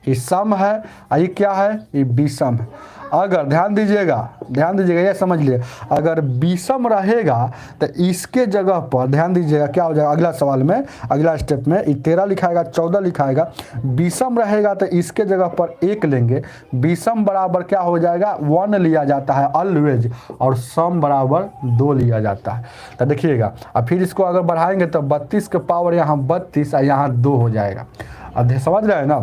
A: ये सम है, ये क्या है, ये विषम है। अगर ध्यान दीजिएगा ये समझ लिए, अगर विषम रहेगा तो इसके जगह पर ध्यान दीजिएगा क्या हो जाएगा। अगला सवाल में, अगला स्टेप में 13 लिखाएगा, 14 लिखाएगा। विषम रहेगा तो इसके जगह पर 1 लेंगे। विषम बराबर क्या हो जाएगा, 1 लिया जाता है ऑलवेज, और सम बराबर 2 लिया जाता है। तो देखिएगा, अब फिर इसको अगर बढ़ाएंगे तो 32 के पावर यहाँ 32 और यहाँ 2 हो जाएगा। अब समझ रहे हैं ना,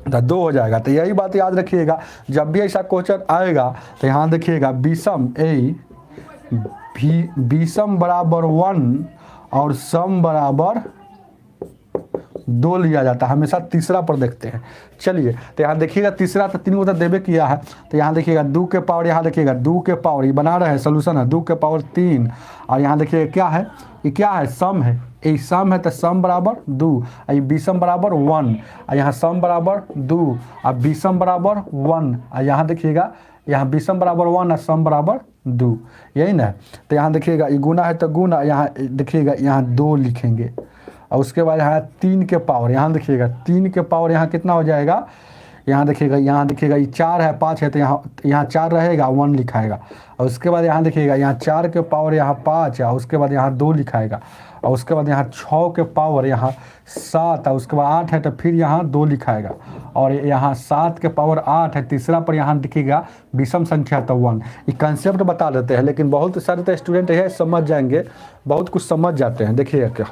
A: तो 2 हो जाएगा। तो यही बात याद रखिएगा, जब भी ऐसा क्वेश्चन आएगा तो यहाँ देखिएगा विषम बराबर 1 और सम बराबर 2 लिया जाता है। हमेशा तीसरा पर देखते हैं। चलिए तो यहाँ देखिएगा तीसरा तो 3 को तो देवे किया है। तो यहाँ देखिएगा 2 के पावर, यहाँ देखिएगा 2 के पावर, ये बना रहे हैं सोल्यूशन है, 2 के पावर 3 और यहाँ देखिएगा क्या है, ये क्या है, सम है। ये सम है तो सम बराबर 2, और विषम बराबर 1, और यहाँ सम बराबर 2 और विषम बराबर 1, और यहाँ देखिएगा यहाँ विषम बराबर 1 और सम बराबर 2, यही ना। तो यहाँ देखिएगा ये गुना है तो गुना, यहाँ देखिएगा यहाँ 2 लिखेंगे, और उसके बाद यहाँ 3 के पावर, यहाँ देखिएगा 3 के पावर यहाँ कितना हो जाएगा, यहाँ देखिएगा ये 4 है 5 है तो यहाँ 4 रहेगा 1 लिखाएगा, और उसके बाद यहाँ देखिएगा यहाँ 4 के पावर यहाँ 5 है, और उसके बाद यहाँ 2 लिखाएगा, और उसके बाद यहाँ 6 के पावर यहाँ 7 है, उसके बाद 8 है तो फिर यहाँ 2 लिखाएगा, और यहाँ 7 के पावर 8 है, तीसरा पर यहाँ दिखेगा विषम संख्या तो 1। ये कंसेप्ट बता देते हैं, लेकिन बहुत सारे तो स्टूडेंट है समझ जाएंगे, बहुत कुछ समझ जाते हैं। देखिएगा क्या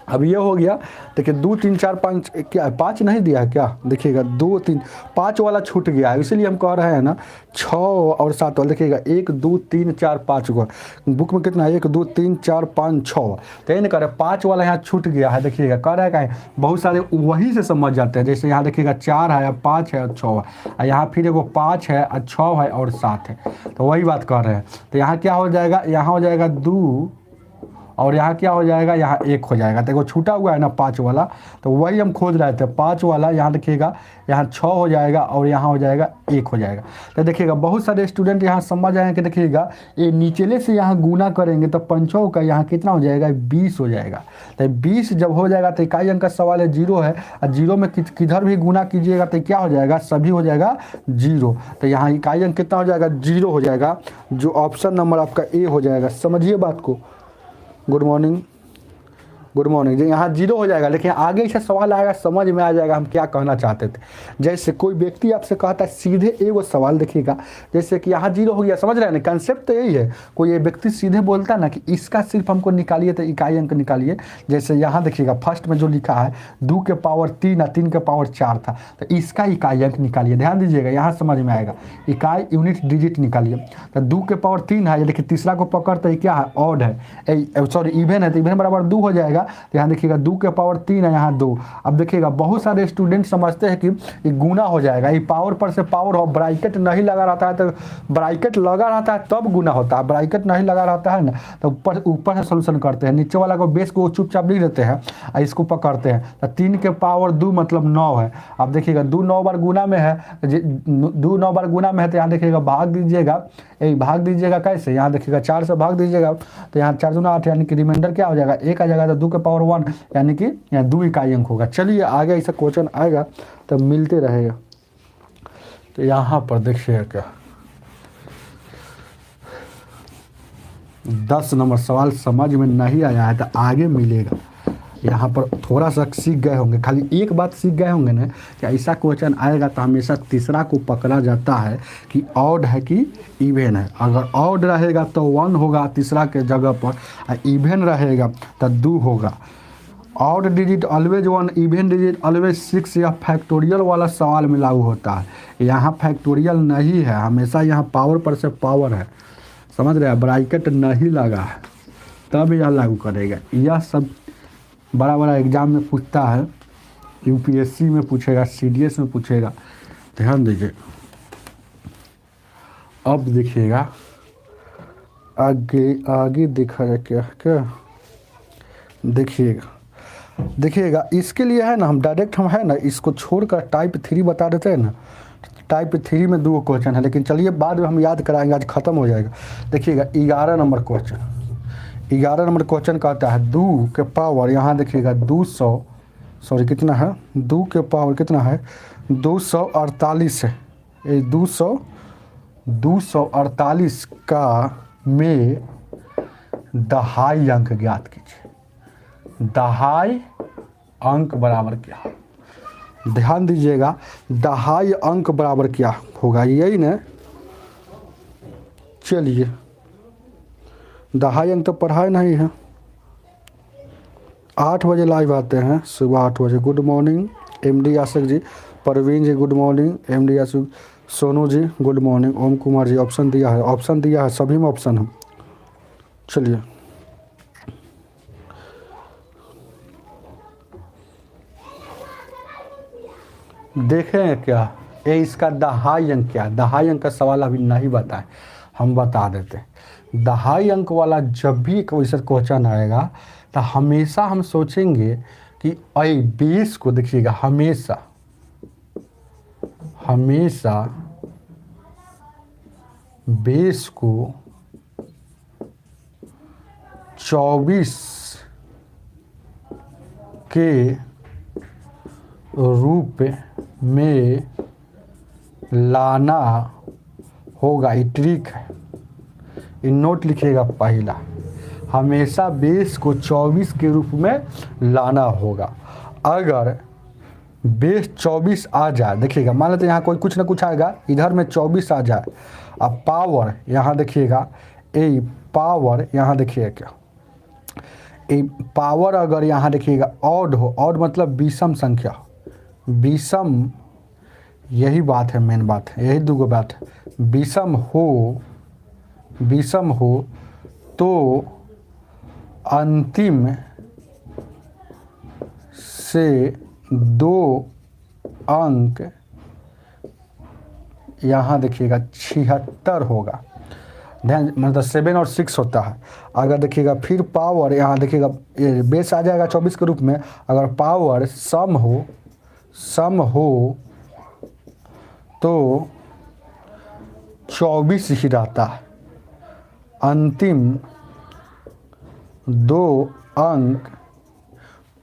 A: अब ये हो गया, देखिए 2 3 4 5 क्या 5 नहीं दिया है क्या, देखिएगा 2 3 5 वाला छूट गया है, इसीलिए हम कह रहे हैं ना 6 और 7 वाला। देखिएगा 1 2 3 4 5 को बुक में कितना 1 2 3 4 5 6, तो ये नहीं कह रहे 5 वाला यहाँ छूट गया है। देखिएगा कह रहा है कहीं बहुत सारे वही से समझ जाते हैं, जैसे यहाँ देखिएगा 4 है 5 है और 6 है, और यहाँ फिर एगो 5 है और 6 है और 7 है, तो वही बात कर रहे हैं। तो यहाँ क्या हो जाएगा, यहाँ हो जाएगा 2 और यहाँ क्या हो जाएगा, यहाँ 1 हो जाएगा। देखो छूटा हुआ है ना 5 वाला, तो वही हम खोज रहे थे 5 वाला। यहाँ देखिएगा यहाँ 6 हो जाएगा और यहाँ हो जाएगा 1 हो जाएगा। तो देखिएगा बहुत सारे स्टूडेंट यहाँ समझ आएंगे कि देखिएगा ये नीचले से यहाँ गुना करेंगे तो 5 का यहाँ कितना हो जाएगा 20 हो जाएगा। तो 20 जब हो जाएगा तो इकाई अंक का सवाल है 0 है, और 0 में किधर भी गुना कीजिएगा तो क्या हो जाएगा, सभी हो जाएगा 0। तो यहाँ इकाई अंक कितना हो जाएगा 0 हो जाएगा, जो ऑप्शन नंबर आपका ए हो जाएगा। समझिए बात को। गुड मॉर्निंग जी, यहाँ 0 हो जाएगा, लेकिन आगे से सवाल आएगा समझ में आ जाएगा हम क्या कहना चाहते थे। जैसे कोई व्यक्ति आपसे कहता है सीधे एगो सवाल, देखिएगा जैसे कि यहाँ 0 हो गया, समझ रहे हैं ना, कंसेप्ट तो यही है। कोई ये व्यक्ति सीधे बोलता है ना कि इसका सिर्फ हमको निकालिए तो इकाई अंक निकालिए। जैसे यहाँ देखिएगा फर्स्ट में जो लिखा है 2 के पावर 3 और 3 के पावर 4 था, तो इसका इकाई अंक निकालिए। ध्यान दीजिएगा यहाँ समझ में आएगा, इकाई यूनिट डिजिट निकालिए। तो 2 के पावर 3 है, लेकिन तीसरा को पकड़ते क्या है, ऑड है, सॉरी इवन है, तो इवन बराबर 2 हो जाएगा। तो यहाँ देखिएगा 2 के पावर 3 है, यहाँ 2। अब देखिएगा बहुत सारे स्टूडेंट समझते हैं कि ये गुना हो जाएगा, ये पावर पर से पावर हो, ब्रैकेट नहीं लगा रहता है, तो ब्रैकेट लगा रहता है तब गुना होता है, ब्रैकेट नहीं लगा रहता है ना तो ऊपर से सोल्यूशन करते हैं, नीचे वाला को बेस को चुपचाप लिख देते हैं और इसको पकड़ते हैं। तो 3 के पावर 2 मतलब 9 है। अब देखिएगा 2 9 बार गुना में है, 2 9 बार गुना में है, तो यहाँ देखिएगा भाग दीजिएगा, यही भाग दीजिएगा कैसे, यहाँ देखिएगा 4 से भाग दीजिएगा, तो यहाँ 4 दूना 8, यानी कि रिमाइंडर क्या हो जाएगा 1 आ जाएगा। तो 2 के पावर 1 यानी कि यहाँ 2 इकाई अंक होगा। चलिए आगे ऐसा क्वेश्चन आएगा तो मिलते रहेगा। तो यहाँ पर देखिए क्या 10 नंबर सवाल समझ में नहीं आया है तो आगे मिलेगा। यहाँ पर थोड़ा सा सीख गए होंगे, खाली एक बात सीख गए होंगे ना कि ऐसा क्वेश्चन आएगा तो हमेशा तीसरा को पकड़ा जाता है कि ऑड है कि इवन है। अगर ऑड रहेगा तो 1 होगा तीसरा के जगह पर, और इवन रहेगा तो 2 होगा। Odd digit always 1, even digit always 6, यह फैक्टोरियल वाला सवाल में लागू होता है। यहाँ फैक्टोरियल नहीं है, हमेशा यहाँ पावर पर से पावर है, समझ रहे हैं, ब्रैकेट नहीं लगा है तब यह लागू करेगा। यह सब बड़ा बड़ा एग्जाम में पूछता है, यूपीएससी में पूछेगा, सीडीएस में पूछेगा, ध्यान दीजिए। अब देखिएगा आगे देखा जाए क्या क्या देखिएगा इसके लिए है ना हम डायरेक्ट हम है ना इसको छोड़कर टाइप 3 बता देते हैं ना। टाइप 3 में 2 क्वेश्चन है, लेकिन चलिए बाद में हम याद कराएंगे, आज ख़त्म हो जाएगा। देखिएगा 11 नंबर क्वेश्चन कहता है 2 के पावर, यहाँ देखिएगा 200, सॉरी कितना है, 2 के पावर कितना है 248 है। ये 248 का में दहाई अंक ज्ञात कीजिए। दहाई अंक बराबर क्या, ध्यान दीजिएगा, दहाई अंक बराबर क्या होगा, यही ना। चलिए दहाई अंक तो पढ़ाई नहीं है। 8 बजे लाइव आते हैं, सुबह 8 बजे। गुड मॉर्निंग एमडी आशिक जी, Parveen ji good morning, MD आशिक, सोनू जी गुड मॉर्निंग, ओम कुमार जी ऑप्शन दिया है, सभी में ऑप्शन है। चलिए देखें क्या ये इसका दहाई अंक क्या है। दहाई अंक का सवाल अभी नहीं बताएं, हम बता देते हैं। दहाई अंक वाला जब भी कोई सा क्वेश्चन आएगा तो तो हमेशा हम सोचेंगे कि ए बेस को देखिएगा, हमेशा हमेशा बेस को 24 के रूप में लाना होगा। ये ट्रिक है, ये नोट लिखिएगा। पहला, हमेशा बेस को 24 के रूप में लाना होगा। अगर बेस 24 आ जाए, देखिएगा मान लेते यहाँ कोई कुछ ना कुछ आएगा, इधर में 24 आ जाए, अब पावर यहाँ देखिएगा, ए पावर यहाँ देखिएगा क्या, ए पावर अगर यहाँ देखिएगा ऑड हो, ऑड मतलब विषम संख्या, विषम, यही बात है, मेन बात है, यही दूगो बात है। विषम हो तो अंतिम से 2 अंक यहाँ देखिएगा 76 होगा। ध्यान, मतलब 7 और 6 होता है। अगर देखिएगा फिर पावर यहाँ देखिएगा, ये बेस आ जाएगा 24 के रूप में। अगर पावर सम हो तो 24 ही रहता है। अंतिम 2 अंक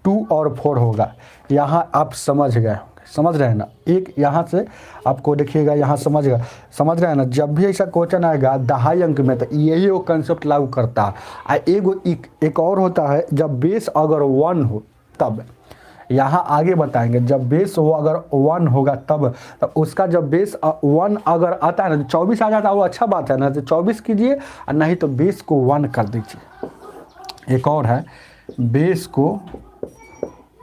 A: 2 और 4 होगा। यहाँ आप समझ गए होंगे, समझ रहे हैं ना। एक यहाँ से आपको देखिएगा, यहाँ समझ रहे हैं ना। जब भी ऐसा क्वेश्चन आएगा दहाई अंक में, तो यही वो कंसेप्ट लागू करता है। एक और होता है, जब बेस अगर 1 हो तब, यहाँ आगे बताएंगे। जब बेस हो अगर 1 होगा तब, तो उसका जब बेस 1 अगर आता है ना, 24 आ जाता है, वो अच्छा बात है ना, तो 24 कीजिए, और नहीं तो बेस को 1 कर दीजिए। एक और है, बेस को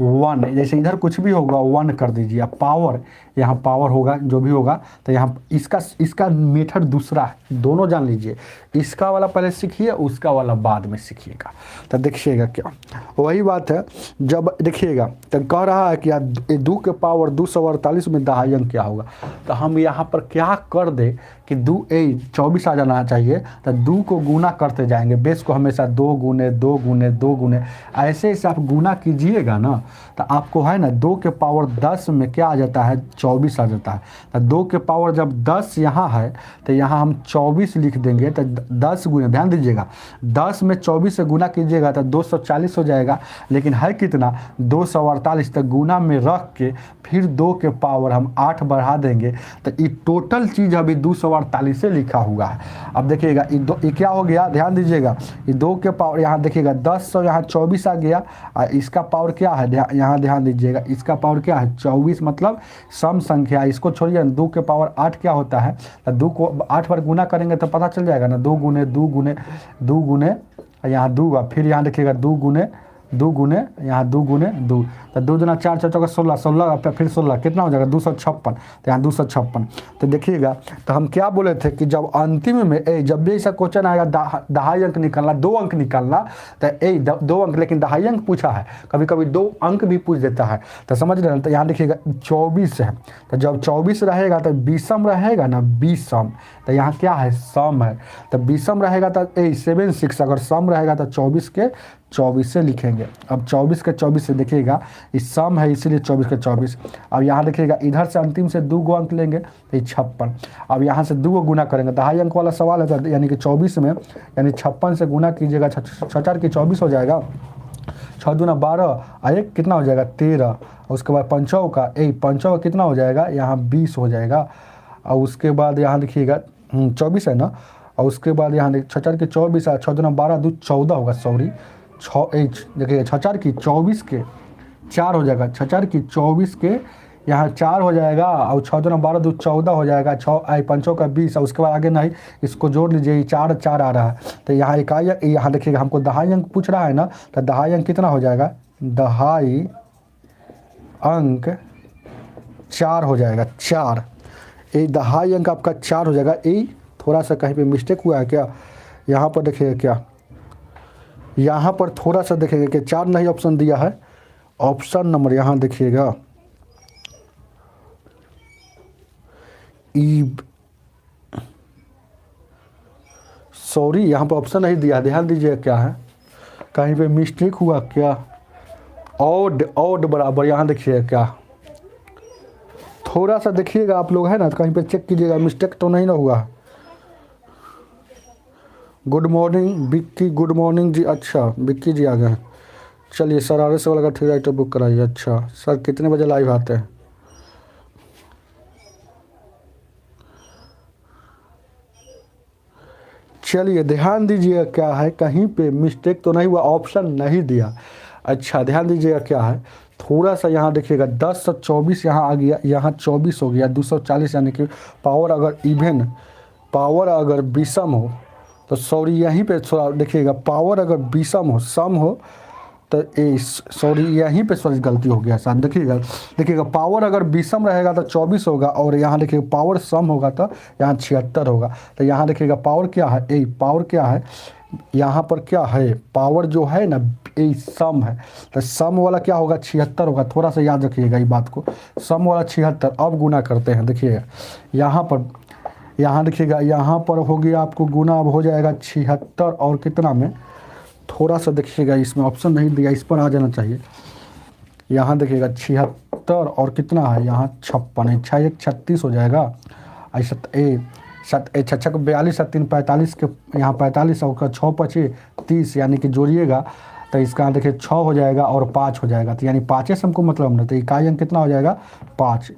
A: 1, जैसे इधर कुछ भी होगा 1 कर दीजिए। पावर, यहाँ पावर होगा जो भी होगा, तो यहाँ इसका मेथड दूसरा है, दोनों जान लीजिए। इसका वाला पहले सीखिए, उसका वाला बाद में सीखिएगा, तो देखिएगा क्या वही बात है। जब देखिएगा तो कह रहा है कि 2 के पावर 248 में दहाई अंक क्या होगा, तो हम यहाँ पर क्या कर दे कि 24 आ जाना चाहिए, तो 2 को गुना करते जाएंगे। बेस को हमेशा 2 गुने 2 गुने 2 गुने ऐसे आप गुना कीजिएगा ना, तो आपको है ना 2 के पावर 10 में क्या आ जाता है, 24 आ जाता है। तो 2 के पावर जब 10 यहाँ है, तो यहाँ हम 24 लिख देंगे। तो 10 गुना, ध्यान दीजिएगा, 10 में 24 से गुना कीजिएगा तो 240 हो जाएगा। लेकिन है कितना, 248। तक गुना में रख के फिर 2 के पावर हम 8 बढ़ा देंगे, तो ये टोटल चीज़ अभी 248 से लिखा हुआ है। अब देखिएगा ये क्या हो गया, ध्यान दीजिएगा, ये 2 के पावर यहाँ देखिएगा 10 और यहाँ 24 आ गया। और इसका पावर क्या है, यहाँ ध्यान दीजिएगा, इसका पावर क्या है, 24, मतलब सम संख्या। इसको छोड़िए, 2 के पावर 8 क्या होता है, तो 2 को 8 बार गुना करेंगे तो पता चल जाएगा ना, 2 गुने 2 गुने 2 गुने, यहाँ 2, फिर यहाँ देखिएगा 2 गुने 2 गुने, यहाँ 2 गुने 2, तो 2 दूना 4 4 16 16, फिर 16 कितना हो जाएगा, 256। तो यहाँ 256। तो देखिएगा, तो हम क्या बोले थे कि जब अंतिम में जब भी ऐसा क्वेश्चन आएगा दहाई अंक निकालना, 2 अंक निकालना, तो 2 अंक, लेकिन दहाई अंक पूछा है, कभी कभी 2 अंक भी पूछ देता है, तो समझ रहे हैं। तो यहाँ देखिएगा 24 है, तो जब 24 रहेगा तो विषम रहेगा ना, विषम, तो यहाँ क्या है, सम है। तो विषम रहेगा तो 7 6, अगर सम रहेगा तो 24 के 24 से लिखेंगे। अब 24 के 24 से देखिएगा, इस सम है इसीलिए 24 के 24। अब यहाँ देखिएगा, इधर से अंतिम से 2 गो अंक लेंगे तो 56। अब यहाँ से 2 गो गुना करेंगे, दहाई अंक वाला सवाल है, तो यानी कि 24 में, यानी 56 से गुना कीजिएगा, 6 की 24 हो जाएगा, 6 दूना 12, एक कितना हो जाएगा, 13। उसके बाद पंचों का कितना हो जाएगा, यहाँ 20 हो जाएगा। और उसके बाद यहाँ देखिएगा 24 है ना, और उसके बाद यहाँ 6 की 24, 6 दूना 12, 2 14 होगा, सॉरी 6 देखिए, 6 की 24 के 4 हो जाएगा, 6 की 24 के यहाँ 4 हो जाएगा, और 6 दूना 12, 2 14 हो जाएगा, 6 पंचों का 20। और उसके बाद आगे नहीं, इसको जोड़ लीजिए, ये 4 4 आ रहा है, तो यहाँ इकाई, यहाँ देखिएगा हमको दहाई अंक पूछ रहा है ना, तो दहाई अंक कितना हो जाएगा, दहाई अंक 4 हो जाएगा, 4। ये दहाई अंक आपका 4 हो जाएगा। ये थोड़ा सा कहीं पे मिस्टेक हुआ है क्या, यहाँ पर देखिएगा क्या, यहाँ पर थोड़ा सा देखिएगा कि 4 नहीं ऑप्शन दिया है, ऑप्शन नंबर यहाँ देखिएगा, सॉरी यहाँ पर ऑप्शन नहीं दिया है, ध्यान दीजिए क्या है, कहीं पे मिस्टेक हुआ क्या? ऑड ऑड बराबर, यहाँ देखिए क्या, थोड़ा सा देखिएगा आप लोग है ना, कहीं पे चेक कीजिएगा मिस्टेक तो नहीं ना हुआ। Good morning Vicky, good morning जी। अच्छा विक्की जी आ गए हैं। चलिए सर RS वाला का 3 राइटर बुक कराइए। अच्छा सर कितने बजे लाइव आते हैं? चलिए ध्यान दीजिएगा क्या है, कहीं पे मिस्टेक तो नहीं हुआ, ऑप्शन नहीं दिया। अच्छा ध्यान दीजिएगा क्या है, थोड़ा सा यहाँ देखिएगा 1024 यहाँ आ गया, यहाँ 24 हो गया, 240 यानी कि पावर अगर इवन, पावर अगर विषम हो तो सॉरी यहीं पे थोड़ा देखिएगा, पावर अगर विषम हो सम हो तो ए सॉरी यहीं पे सॉरी गलती हो गया साहब। देखिएगा देखिएगा पावर अगर विषम रहेगा तो 24 होगा, और यहाँ देखिएगा पावर सम होगा तो यहाँ 76 होगा। तो यहाँ देखिएगा पावर क्या है, ए पावर क्या है, यहाँ पर क्या है, पावर जो है ना ए सम है, तो सम वाला क्या होगा 76 होगा। थोड़ा सा याद रखिएगा ये बात को, सम वाला 76। अब गुना करते हैं, देखिएगा यहाँ पर, यहाँ देखिएगा यहाँ पर हो गया आपको गुना, अब हो जाएगा 76 और कितना में, थोड़ा सा देखिएगा इसमें ऑप्शन नहीं दिया, इस पर आ जाना चाहिए। यहाँ देखिएगा 76 और कितना है यहाँ 56 है, 6 1 36 हो जाएगा। ऐसा छः को 42 है, 3 45 के यहाँ 45 और 6 5 30 यानी कि जोड़िएगा तो इसका देखिए 6 हो जाएगा और 5 हो जाएगा, तो यानी 5 से हमको मतलब नहीं, तो इकाई अंक कितना हो जाएगा 5।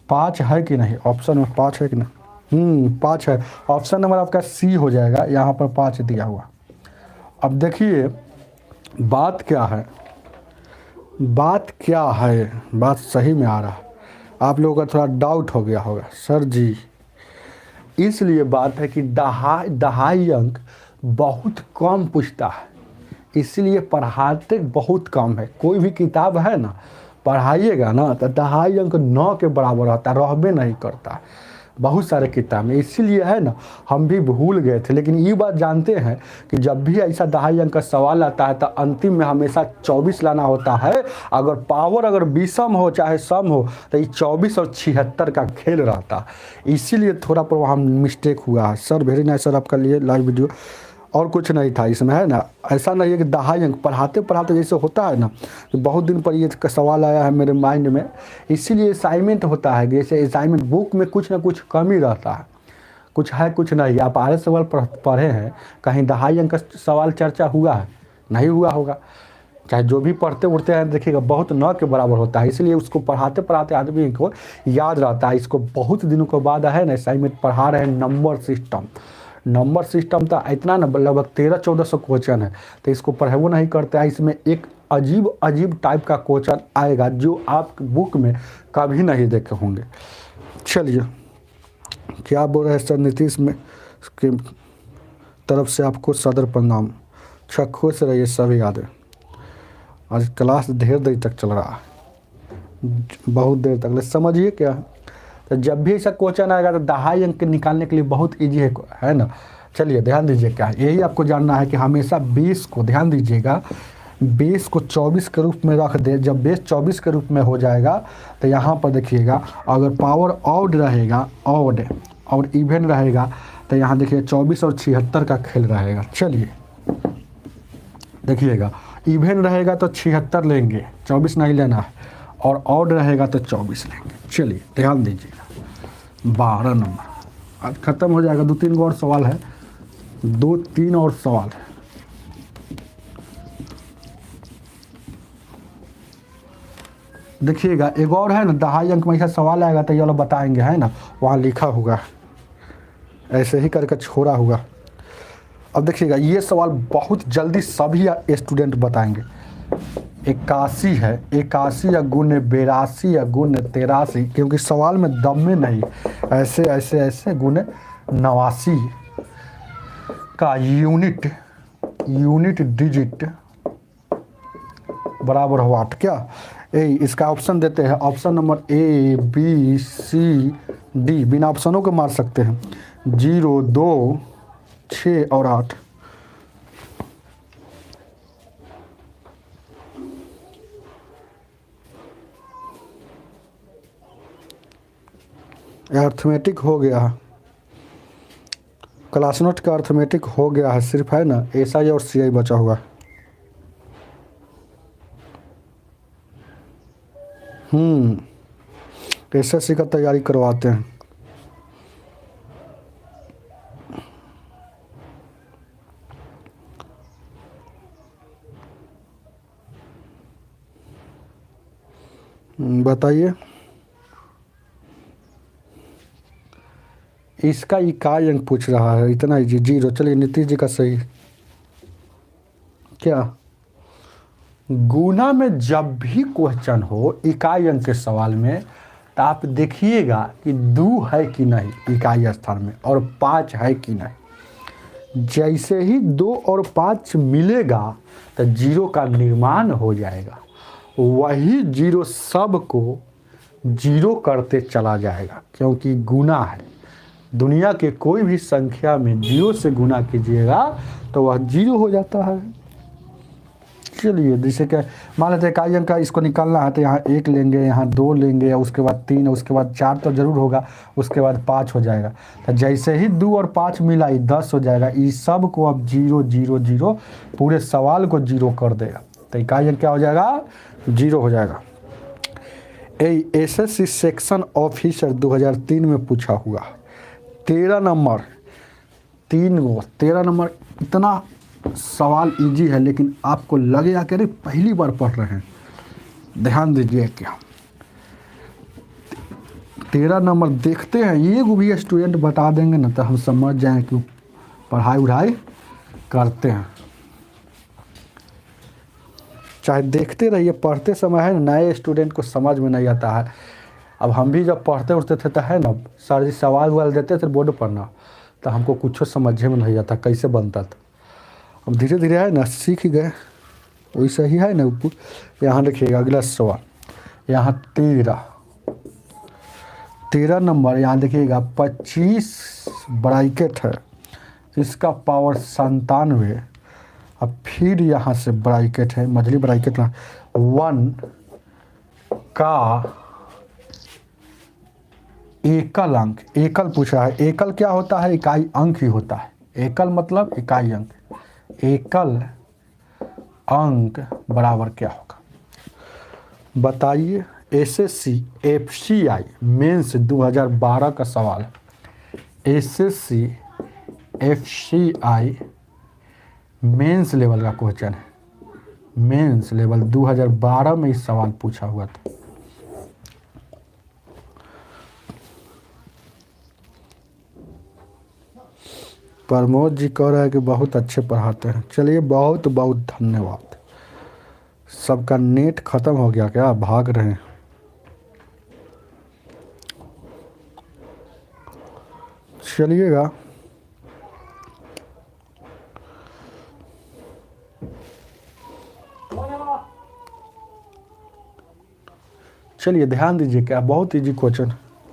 A: 5 है कि नहीं ऑप्शन में, 5 है कि नहीं? 5 है। ऑप्शन नंबर आपका सी हो जाएगा, यहाँ पर 5 दिया हुआ। अब देखिए बात क्या है, बात क्या है, बात सही में आ रहा है, आप लोगों का थोड़ा डाउट हो गया होगा सर जी। इसलिए बात है कि दहाई अंक बहुत कम पूछता है, इसलिए पढ़ाते बहुत कम है। कोई भी किताब है ना पढ़ाइएगा ना तो दहाई अंक 9 के बराबर होता है, रहबे नहीं करता बहुत सारे किताब में। इसीलिए है ना हम भी भूल गए थे, लेकिन ये बात जानते हैं कि जब भी ऐसा दहाई अंक का सवाल आता है तो अंतिम में हमेशा 24 लाना होता है। अगर पावर अगर विषम हो चाहे सम हो तो ये 24 और 76 का खेल रहता है, इसीलिए थोड़ा पर वहाँ मिस्टेक हुआ है। सर वेरी नाइस सर आपका लिए लाइव वीडियो, और कुछ नहीं था इसमें है ना। ऐसा नहीं है कि दहाई अंक पढ़ाते पढ़ाते जैसे होता है ना, तो बहुत दिन पर ये सवाल आया है मेरे माइंड में, इसीलिए असाइनमेंट होता है। जैसे असाइनमेंट बुक में कुछ ना कुछ कमी रहता है, कुछ है कुछ नहीं। आप RS सवाल पढ़े हैं, कहीं दहाई अंक का सवाल चर्चा हुआ है? नहीं हुआ होगा। चाहे जो भी पढ़ते उड़ते हैं देखिएगा बहुत 9 के बराबर होता है, इसलिए उसको पढ़ाते पढ़ाते आदमी को याद रहता है। इसको बहुत दिनों के बाद है ना असाइनमेंट पढ़ा रहे हैं नंबर सिस्टम। नंबर सिस्टम तो इतना न लगभग 1300-1400 क्वेश्चन है, तो इसको पढ़ेबो नहीं करते हैं। इसमें एक अजीब अजीब टाइप का क्वेश्चन आएगा जो आप बुक में कभी नहीं देखे होंगे। चलिए क्या बोल रहे हैं सर, नीतीश में की तरफ से आपको सदर प्रणाम। अच्छा खुश रहिए सभी यादें। आज क्लास देर देर तक चल रहा है, बहुत देर तक, समझिए क्या। तो जब भी ऐसा क्वेश्चन आएगा तो दहाई अंक निकालने के लिए बहुत इजी है ना। चलिए ध्यान दीजिए क्या है, यही आपको जानना है कि हमेशा बेस को, ध्यान दीजिएगा, बेस को 24 के रूप में रख दे। जब बेस 24 के रूप में हो जाएगा तो यहाँ पर देखिएगा अगर पावर ऑड रहेगा, ऑड और इवन रहेगा तो यहाँ देखिए 24 और 76 का खेल रहेगा। चलिए देखिएगा इवन रहेगा तो 76 लेंगे, 24 नहीं लेना है, और ऑड रहेगा तो 24 लेंगे। चलिए ध्यान दीजिएगा 12 नंबर आज ख़त्म हो जाएगा। 2-3 और सवाल है, 2-3 और सवाल है। देखिएगा एक और है ना दहाई अंक में ऐसा सवाल आएगा तो ये वाला बताएंगे है ना, वहाँ लिखा होगा, ऐसे ही करके छोड़ा होगा। अब देखिएगा ये सवाल बहुत जल्दी सभी स्टूडेंट बताएंगे। 81 है, 81 या गुण 82 या गुण 83, क्योंकि सवाल में दम में नहीं, ऐसे ऐसे ऐसे गुण 89 का यूनिट डिजिट बराबर हो 8। क्या इसका ऑप्शन देते हैं, option number A B C D, बिना ऑप्शनों के मार सकते हैं, 0 2 6 और 8। अर्थमेटिक हो गया है, क्लास नोट का अर्थमेटिक हो गया है, सिर्फ है ना SI और CI बचा हुआ है। एसएससी का तैयारी करवाते हैं। बताइए, इसका इकाई अंक पूछ रहा है, इतना ही जीरो। चलिए नीतीश जी का सही क्या, गुना में जब भी क्वेश्चन हो इकाई अंक के सवाल में, तो आप देखिएगा कि 2 है कि नहीं इकाई स्थान में और 5 है कि नहीं। जैसे ही 2 और 5 मिलेगा तो जीरो का निर्माण हो जाएगा, वही जीरो सब को जीरो करते चला जाएगा, क्योंकि गुना है। दुनिया के कोई भी संख्या में जीरो से गुना कीजिएगा तो वह जीरो हो जाता है। चलिए, जैसे कि मान लेते हैं इकाई अंक का इसको निकालना है, तो यहाँ 1 लेंगे, यहाँ 2 लेंगे, उसके बाद 3, उसके बाद 4 तो जरूर होगा, उसके बाद 5 हो जाएगा। तो जैसे ही 2 और 5 मिला, 10 हो जाएगा। इस सब को अब 0 0 0 पूरे सवाल को जीरो कर देगा, तो इकाई अंक क्या हो जाएगा, 0 हो जाएगा। एसएससी सेक्शन ऑफिसर 2003 में पूछा हुआ 13 नंबर, 13 नंबर। इतना सवाल इजी है, लेकिन आपको लगेगा कि अरे पहली बार पढ़ रहे हैं। ध्यान दीजिए, क्या 13 नंबर देखते हैं, ये भी स्टूडेंट बता देंगे ना तो हम समझ जाएं कि पढ़ाई उढ़ाई करते हैं। चाहे देखते रहिए, पढ़ते समय है ना, नए स्टूडेंट को समझ में नहीं आता है। अब हम भी जब पढ़ते उठते थे तो है ना, सर जी सवाल वाल देते थे बोर्ड पर ना, तो हमको कुछ समझ में नहीं आता कैसे बनता था। अब धीरे धीरे है ना सीख गए, वैसा ही है ना। यहाँ देखिएगा अगला सवाल, यहाँ 13 नंबर, यहाँ देखिएगा 25 ब्रैकेट है, इसका पावर 97। अब फिर यहाँ से ब्रैकेट है, मझली ब्रैकेट ना, 1 का एकल अंक। एकल पूछा है, एकल क्या होता है, इकाई अंक ही होता है। एकल मतलब इकाई अंक, एकल अंक बराबर क्या होगा बताइए। एसएससी एफसीआई मेंस 2012 का सवाल है। एसएससी एफसीआई मेंस लेवल का क्वेश्चन है, मेंस लेवल 2012 में इस सवाल पूछा हुआ था। प्रमोद जी कह रहे हैं कि बहुत अच्छे पढ़ाते हैं। चलिए, बहुत बहुत धन्यवाद। सबका नेट खत्म हो गया क्या, भाग रहे हैं? चलिएगा, चलिए ध्यान दीजिए, क्या बहुत इजी क्वेश्चन।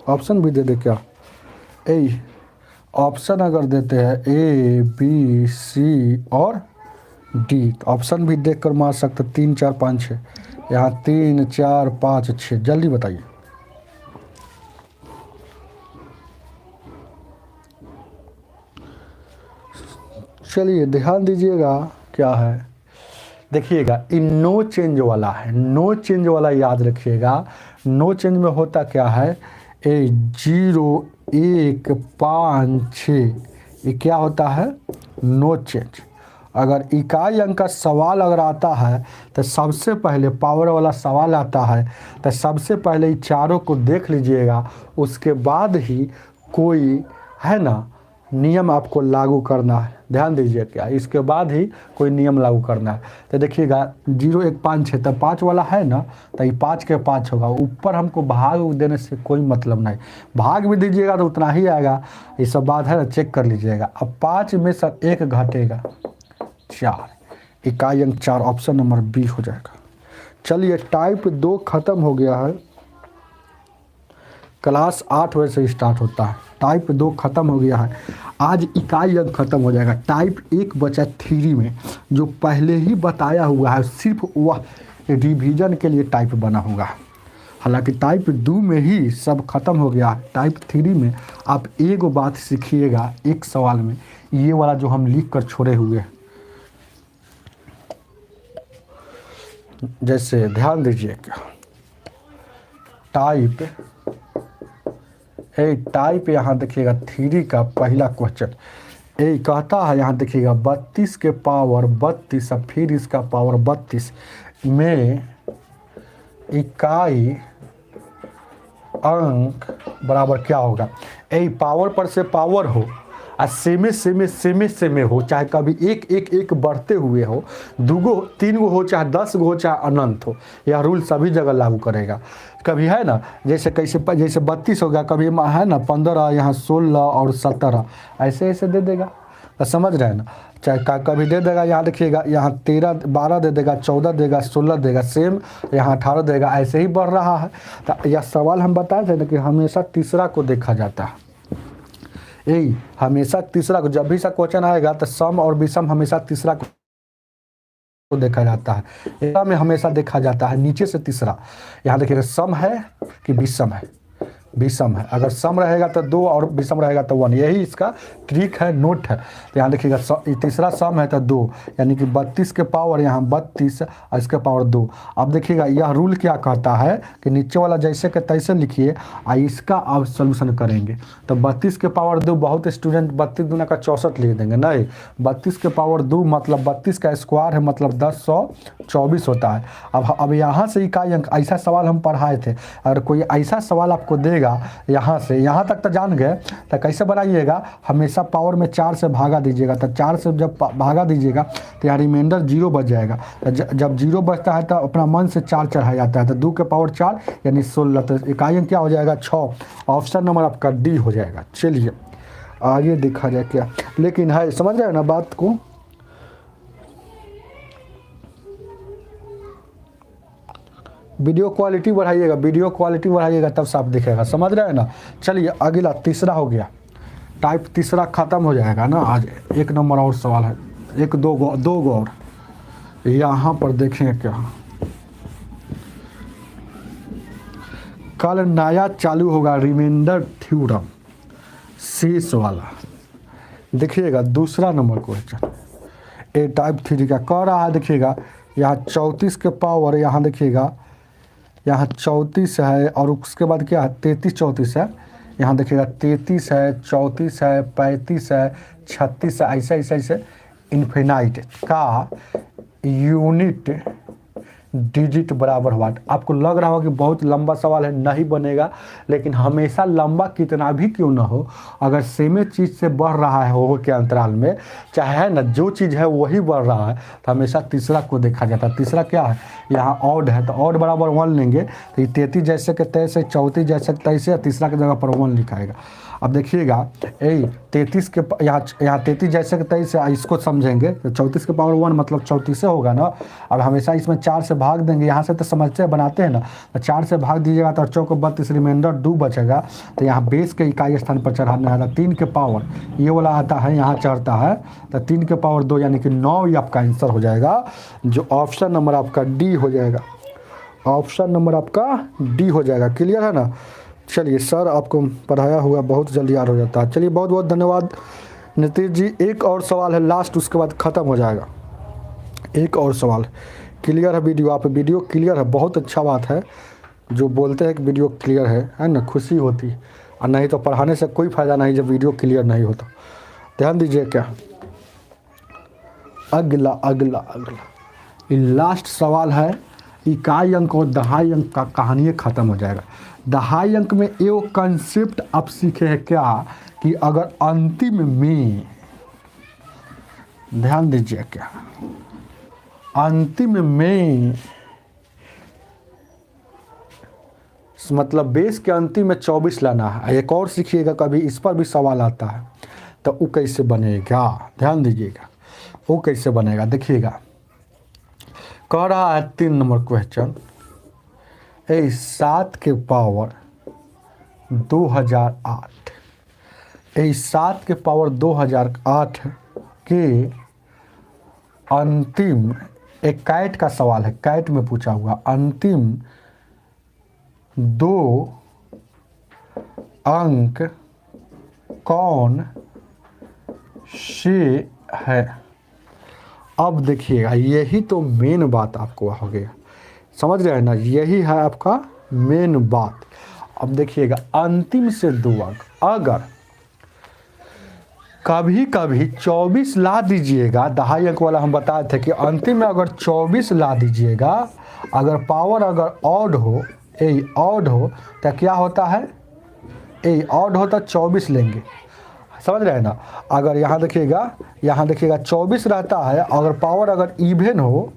A: ऑप्शन भी दे दे क्या, ए ऑप्शन अगर देते हैं ए बी सी और डी, ऑप्शन भी देख कर मार सकते। 3 4 5 6, यहाँ 3 4 5 6, जल्दी बताइए। चलिए ध्यान दीजिएगा, क्या है देखिएगा, इन नो चेंज वाला है। नो चेंज वाला याद रखिएगा। नो चेंज में होता क्या है, 0 1 5 6, ये क्या होता है, नो चेंज। अगर इकाई अंक का सवाल अगर आता है तो सबसे पहले पावर वाला सवाल आता है, तो सबसे पहले ये चारों को देख लीजिएगा, उसके बाद ही कोई है ना नियम आपको लागू करना है। ध्यान दीजिए, क्या इसके बाद ही कोई नियम लागू करना है। तो देखिएगा 0 1 5 6, तो 5 वाला है ना, तो ये 5 के 5 होगा। ऊपर हमको भाग देने से कोई मतलब नहीं, भाग भी दीजिएगा तो उतना ही आएगा। ये सब बात है ना, चेक कर लीजिएगा। अब 5 में से 1 घटेगा, 4, इकाई अंक 4, ऑप्शन नंबर बी हो जाएगा। चलिए, टाइप 2 खत्म हो गया है, क्लास 8 बजे से स्टार्ट होता है। टाइप 2 खत्म हो गया है, आज इकाई अंक खत्म हो जाएगा। टाइप 1 बचा थ्री में, जो पहले ही बताया हुआ है, सिर्फ वह रिवीजन के लिए टाइप बना होगा। हालांकि टाइप 2 में ही सब खत्म हो गया। टाइप 3 में आप एक बात सीखिएगा एक सवाल में, ये वाला जो हम लिख कर छोड़े हुए हैं। जैसे ध्यान दीजिए, क्या टाइप यहाँ देखिएगा 3 का पहला क्वेश्चन कहता है, यहाँ देखिएगा 32 के पावर 32 और फिर इसका पावर 32 में इकाई अंक बराबर क्या होगा। पावर पर से पावर हो और सेमे हो, चाहे कभी एक बढ़ते हुए हो, 2 गो 3 गो हो, चाहे 10 गो हो, चाहे अनंत हो, यह रूल सभी जगह लागू करेगा। कभी है ना जैसे 32 होगा, कभी है ना 15, यहाँ 16 और 17 ऐसे दे देगा, तो समझ रहे हैं ना। चाहे कभी दे देगा, यहाँ देखिएगा यहाँ 13 12 दे देगा, 14 देगा, 16 देगा, सेम यहाँ 18 देगा, ऐसे ही बढ़ रहा है। तो यह सवाल हम बताए थे ना कि हमेशा तीसरा को देखा जाता है। हमेशा तीसरा को, जब भी सा क्वेश्चन आएगा तो सम और विषम हमेशा तीसरा को देखा जाता है। में हमेशा देखा जाता है नीचे से तीसरा। यहाँ देखिएगा सम है कि विषम है, विषम है। अगर सम रहेगा तो 2 और विषम रहेगा तो 1, यही इसका ट्रिक है, नोट है। तो यहाँ देखिएगा तीसरा सम है तो 2, यानी कि 32 के पावर यहाँ 32 और इसके पावर 2। अब देखिएगा यह रूल क्या कहता है कि नीचे वाला जैसे के तैसे लिखिए और इसका आप सोल्यूशन करेंगे। तो 32 के पावर 2, बहुत स्टूडेंट 32 दूना का 64 लिख देंगे, नहीं 32 के पावर 2 मतलब 32 का स्क्वायर है, मतलब 1024 होता है। अब यहाँ से इकाई अंक, ऐसा सवाल हम पढ़ाए थे। अगर कोई ऐसा सवाल आपको देगा यहाँ से यहाँ तक तो जान गए, तो कैसे बनाइएगा, हमेशा पावर में 4 से भागा दीजिएगा। तो 4 से जब भागा दीजिएगा तो यहाँ रिमाइंडर 0 बच जाएगा। जब 0 बचता है तो अपना मन से 4 चढ़ाया जाता है, तो 2 के पावर 4 यानी 16। तो इकाई अंक क्या हो जाएगा 6। ऑप्शन नंबर आपका डी हो जाएगा। चलिए आगे देखा जाए क्या, लेकिन है समझ रहे हैं ना बात को। वीडियो क्वालिटी बढ़ाइएगा, तब साफ दिखेगा, समझ रहे हैं ना। चलिए अगला तीसरा हो गया, टाइप तीसरा खत्म हो जाएगा ना आज। 1 नंबर और सवाल है, 2 गो और यहाँ पर देखेंगे क्या। कल नया चालू होगा रिमाइंडर थ्योरम शेष वाला, देखिएगा दूसरा नंबर क्वेश्चन टाइप 3 का कह रहा है। देखिएगा यहाँ 34 के पावर, यहाँ देखिएगा यहाँ 34 है और उसके बाद क्या है 33 34 है। यहाँ देखिएगा 33 है, 34 है, 35 है, 36 है, ऐसे इन्फिनाइट का यूनिट डिजिट बराबर हुआ। आपको लग रहा होगा कि बहुत लंबा सवाल है, नहीं बनेगा, लेकिन हमेशा लंबा कितना भी क्यों ना हो, अगर सेमे चीज़ से बढ़ रहा है हो के अंतराल में, चाहे है ना जो चीज़ है वही बढ़ रहा है, तो हमेशा तीसरा को देखा जाता है। तीसरा क्या है, यहाँ ऑड है तो ऑड बराबर 1 लेंगे, तो ये 33 जैसे के तैसे, 34 जैसे के तैसे, तीसरा की जगह पर 1 लिखाएगा। अब देखिएगा 33 के यहाँ 33 जैसे के तैसे, इसको समझेंगे तो 34 के पावर 1 मतलब 34 होगा ना। अब हमेशा इसमें 4 से भाग देंगे, यहाँ से तो समझते बनाते हैं ना, तो 4 से भाग दीजिएगा तो 4 को 32, रिमाइंडर 2 बचेगा। तो यहाँ बेस के इकाई स्थान पर चढ़ाना है। 3 के पावर ये वाला आता है, यहाँ चढ़ता है, तो 3 के पावर 2 यानी कि 9 ही आपका आंसर हो जाएगा, जो ऑप्शन नंबर आपका डी हो जाएगा। ऑप्शन नंबर आपका डी हो जाएगा। क्लियर है ना। चलिए सर आपको पढ़ाया हुआ बहुत जल्दी याद हो जाता है। चलिए बहुत बहुत धन्यवाद नीतीश जी। एक और सवाल है लास्ट, उसके बाद ख़त्म हो जाएगा। एक और सवाल, क्लियर है वीडियो, आप वीडियो क्लियर है, बहुत अच्छा बात है जो बोलते हैं कि वीडियो क्लियर है ना, खुशी होती है। और नहीं तो पढ़ाने से कोई फ़ायदा नहीं जब वीडियो क्लियर नहीं होता। ध्यान दीजिए क्या, अगला अगला अगला ये लास्ट सवाल है। इकाई अंक और दहाई अंक का कहानी ख़त्म हो जाएगा। दहाई अंक में ये कंसेप्ट आप सीखे हैं क्या कि अगर अंतिम में, ध्यान दीजिए क्या, अंतिम में मतलब बेस के अंतिम में 24 लाना है। एक और सीखिएगा, कभी इस पर भी सवाल आता है तो वो कैसे बनेगा, ध्यान दीजिएगा वो कैसे बनेगा। देखिएगा कह रहा है 3 नंबर क्वेश्चन, 7 के पावर 2008, 7 के पावर 2008 के अंतिम, एक कैट का सवाल है, कैट में पूछा हुआ अंतिम 2 अंक कौन से है। अब देखिएगा यही तो मेन बात आपको हो गया, समझ रहे हैं ना, यही है आपका मेन बात। अब देखिएगा अंतिम से 2 अंक, अगर कभी कभी 24 ला दीजिएगा, 2.5 अंक वाला हम बताए थे कि अंतिम में अगर 24 ला दीजिएगा, अगर पावर अगर ऑड हो, ए ऑड हो तो क्या होता है, ए ऑड होता 24 लेंगे, समझ रहे हैं ना। अगर यहाँ देखिएगा 24 रहता है, अगर पावर अगर इवन हो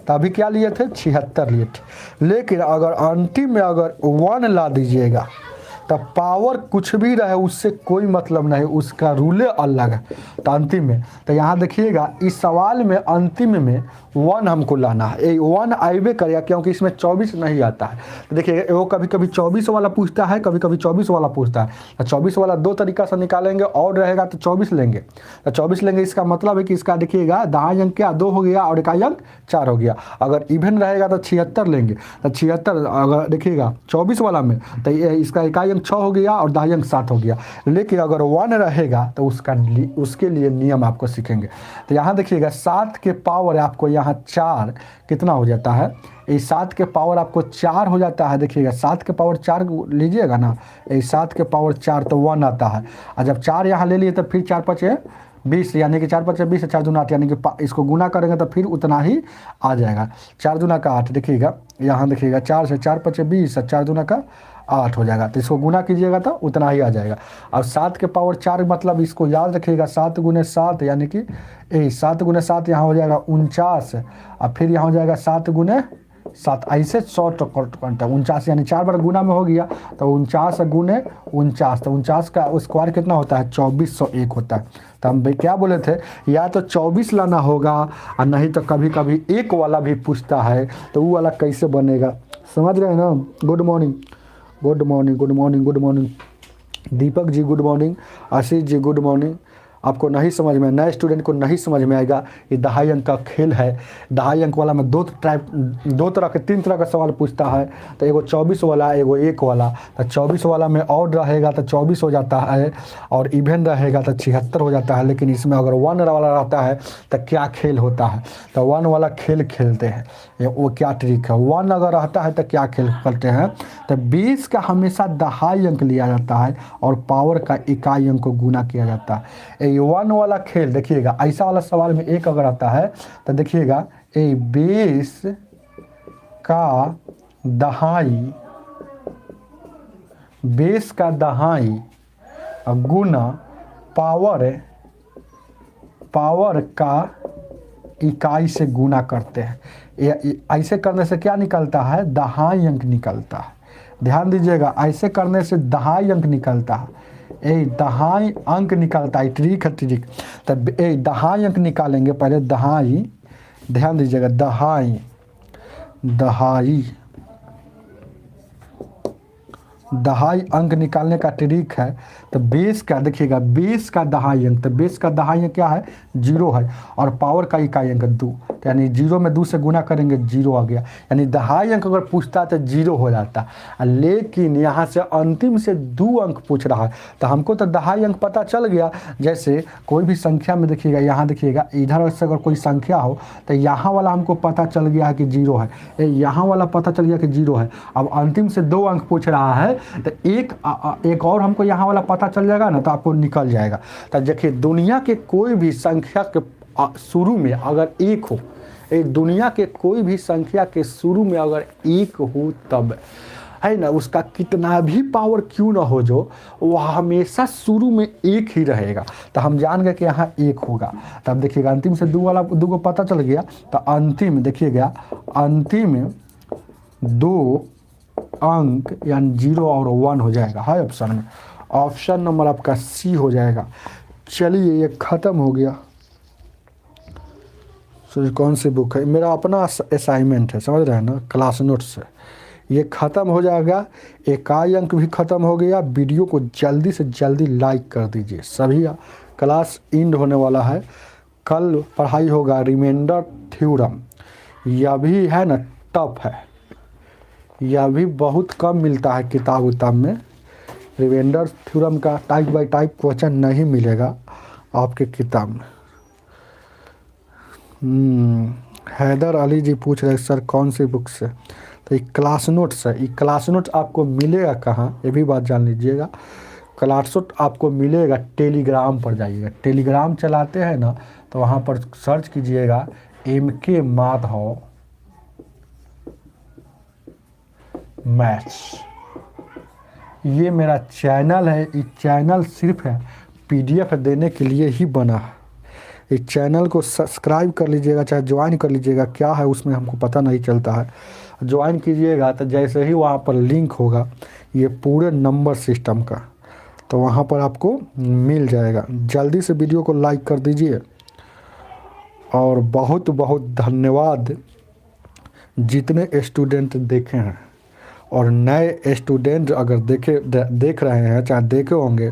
A: तो अभी क्या लिए थे 76 लिए थे। लेकिन अगर अंतिम में अगर 1 ला दीजिएगा तब पावर कुछ भी रहे उससे कोई मतलब नहीं, उसका रूले अलग है। तो अंतिम में तो यहाँ देखिएगा इस सवाल में अंतिम में 1 हमको लाना है, 1 आइबे करेगा क्योंकि इसमें 24 नहीं आता है। तो देखिए वो कभी कभी 24 वाला पूछता है, कभी कभी 24 वाला पूछता है। तो 24 वाला 2 तरीका से निकालेंगे, और रहेगा तो 24 लेंगे। तो 24 लेंगे, इसका मतलब है कि इसका देखिएगा 2.5 अंक क्या 2 हो गया और 1 अंक 4 हो गया। अगर इवन रहेगा तो 76 लेंगे, तो 76 अगर देखिएगा 24 वाला में तो इसका 1 अंक 6 हो गया और 2.5 अंक 7 हो गया। लेकिन अगर 1 रहेगा तो उसके लिए नियम आपको सीखेंगे। तो यहाँ देखिएगा 7 के पावर आपको यहाँ 4 कितना हो जाता है, इस 7 के पावर आपको 4 हो जाता है। देखिएगा 7 के पावर 4 लीजिएगा ना, इस 7 के पावर 4 तो 1 आता है। और जब 4 यहाँ ले लिए तो फिर 4 5 20, यानी कि 4 5 20, 4 दूना 8, यानी कि इसको गुना करेंगे तो फिर उतना ही आ जाएगा। 4 दूना का 8, देखिएगा यहाँ देखिएगा 4 से 4 5 20, 4 दूना का 8 हो जाएगा। तो इसको गुना कीजिएगा तो उतना ही आ जाएगा। और 7 के पावर 4 मतलब इसको याद रखिएगा 7 गुने 7, यानी कि 7 गुने 7 यहाँ हो जाएगा 49, और फिर यहाँ हो जाएगा 7 गुने 7, ऐसे 100 घंटा 49, यानी 4 बार गुना में हो गया तो 49 गुने 49, तो 49 का स्क्वायर कितना होता है 2401 होता है। तो हम क्या बोले थे, या तो 24 लाना होगा और नहीं तो कभी कभी 1 वाला भी पूछता है, तो वो वाला कैसे बनेगा, समझ रहे हैं ना। Good morning, good morning, good morning, good morning Deepak ji, good morning Ashish ji, good morning. आपको नहीं समझ में, नए स्टूडेंट को नहीं समझ में आएगा, ये 2.5 अंक का खेल है। 2.5 अंक वाला में 2 तरह के 3 तरह का सवाल पूछता है। तो एगो 24 वाला, एगो 1 वाला। तो 24 वाला में ऑड रहेगा तो 24 हो जाता है, और इवन रहेगा तो 76 हो जाता है। लेकिन इसमें अगर 1 वाला रहता है तो क्या खेल होता है, तो 1 वाला खेल खेलते हैं। वो क्या ट्रिक है, 1 अगर रहता है तो क्या खेल करते हैं, तो 20 का हमेशा 2.5 अंक लिया जाता है और पावर का 1 अंक को गुना किया जाता है। 1 वाला खेल देखिएगा, ऐसा वाला सवाल में 1 अगर आता है तो देखिएगा 20 का 2.5, 20 का 2.5 गुना पावर का 1 से गुना करते हैं। ऐसे करने से क्या निकलता है 2.5 अंक निकलता है। ध्यान दीजिएगा, ऐसे करने से 2.5 अंक निकलता है, 2.5 अंक निकलता है। ट्रिक है ट्रिक। तब 2.5 अंक निकालेंगे, पहले 2.5, ध्यान दीजिएगा 2.5 अंक निकालने का ट्रिक है। तो 20 का देखिएगा 20 का 2.5 अंक, तो 20 का 2.5 अंक क्या है 0 है, और पावर का 1 अंक 2, तो यानी 0 में 2 से गुना करेंगे 0 आ गया। यानी 2.5 अंक अगर पूछता तो 0 हो जाता। लेकिन यहाँ से अंतिम से 2 अंक पूछ रहा है, तो हमको तो 2.5 अंक पता चल गया। जैसे कोई भी संख्या में देखिएगा, यहाँ देखिएगा इधर से अगर कोई संख्या हो तो यहाँ वाला हमको पता चल गया है कि 0 है, यहाँ वाला पता चल गया कि 0 है। अब अंतिम से 2 अंक पूछ रहा है तो एक और हमको यहाँ वाला पता चल जाएगा ना, तो आपको निकल जाएगा। तो देखिए दुनिया के कोई भी संख्या के शुरू में अगर 1 हो, दुनिया के कोई भी संख्या के शुरू में अगर 1 हो तब है ना, उसका कितना भी पावर क्यों ना हो जो, वह हमेशा शुरू में 1 ही रहेगा। तो हम जान गए कि यहाँ 1 होगा। तब देखिएगा अंतिम से 2 वाला 2 को पता चल गया, तो अंतिम देखिएगा अंतिम 2 अंक यानी 0 और 1 हो जाएगा है ऑप्शन में। ऑप्शन नंबर आपका सी हो जाएगा। चलिए ये ख़त्म हो गया। सो कौन सी बुक है, मेरा अपना असाइनमेंट है, समझ रहे हैं ना, क्लास नोट से। ये ख़त्म हो जाएगा, 1 अंक भी ख़त्म हो गया। वीडियो को जल्दी से जल्दी लाइक कर दीजिए सभी। क्लास एंड होने वाला है, कल पढ़ाई होगा रिमाइंडर थ्योरम। यह भी है ना टफ है, यह भी बहुत कम मिलता है किताब उताब में। रिमाइंडर थ्योरम का टाइप बाय टाइप क्वेश्चन नहीं मिलेगा आपके किताब में। हैदर अली जी पूछ रहे सर कौन सी बुक से, तो ये क्लास नोट्स है। ये क्लास नोट्स आपको मिलेगा कहाँ, ये भी बात जान लीजिएगा। क्लास नोट आपको मिलेगा टेलीग्राम पर जाइएगा, टेलीग्राम चलाते हैं ना, तो वहाँ पर सर्च कीजिएगा MK माधव मैथ्स। ये मेरा चैनल है, ये चैनल सिर्फ है PDF देने के लिए ही बना है। इस चैनल को सब्सक्राइब कर लीजिएगा, चाहे ज्वाइन कर लीजिएगा, क्या है उसमें हमको पता नहीं चलता है। ज्वाइन कीजिएगा तो जैसे ही वहाँ पर लिंक होगा ये पूरे नंबर सिस्टम का, तो वहाँ पर आपको मिल जाएगा। जल्दी से वीडियो को लाइक कर दीजिए और बहुत बहुत धन्यवाद जितने स्टूडेंट देखे हैं, और नए स्टूडेंट अगर देख रहे हैं, चाहे देखे होंगे,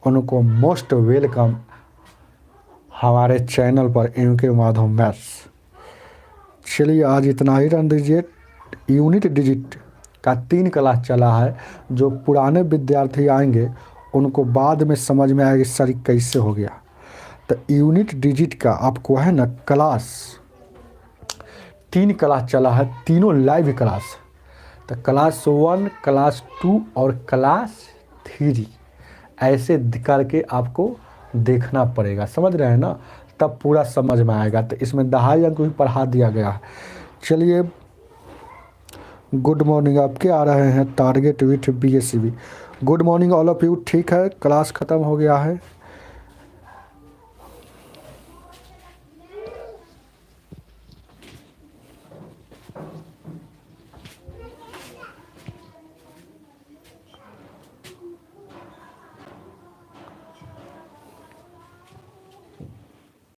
A: उनको मोस्ट वेलकम हमारे चैनल पर MK माधव मैथ्स। चलिए आज इतना ही रहने दीजिए। यूनिट डिजिट का 3 क्लास चला है, जो पुराने विद्यार्थी आएंगे उनको बाद में समझ में आएगा सर कैसे हो गया। तो यूनिट डिजिट का आपको है ना क्लास 3 क्लास चला है, तीनों लाइव क्लास। तो क्लास 1, क्लास 2 और क्लास 3 ऐसे करके आपको देखना पड़ेगा, समझ रहे हैं ना, तब पूरा समझ में आएगा। तो इसमें 2.5 अंक भी पढ़ा दिया गया है। चलिए गुड मॉर्निंग, आपके आ रहे हैं target with BSCB। Good morning all of you. ठीक है, क्लास ख़त्म हो गया है।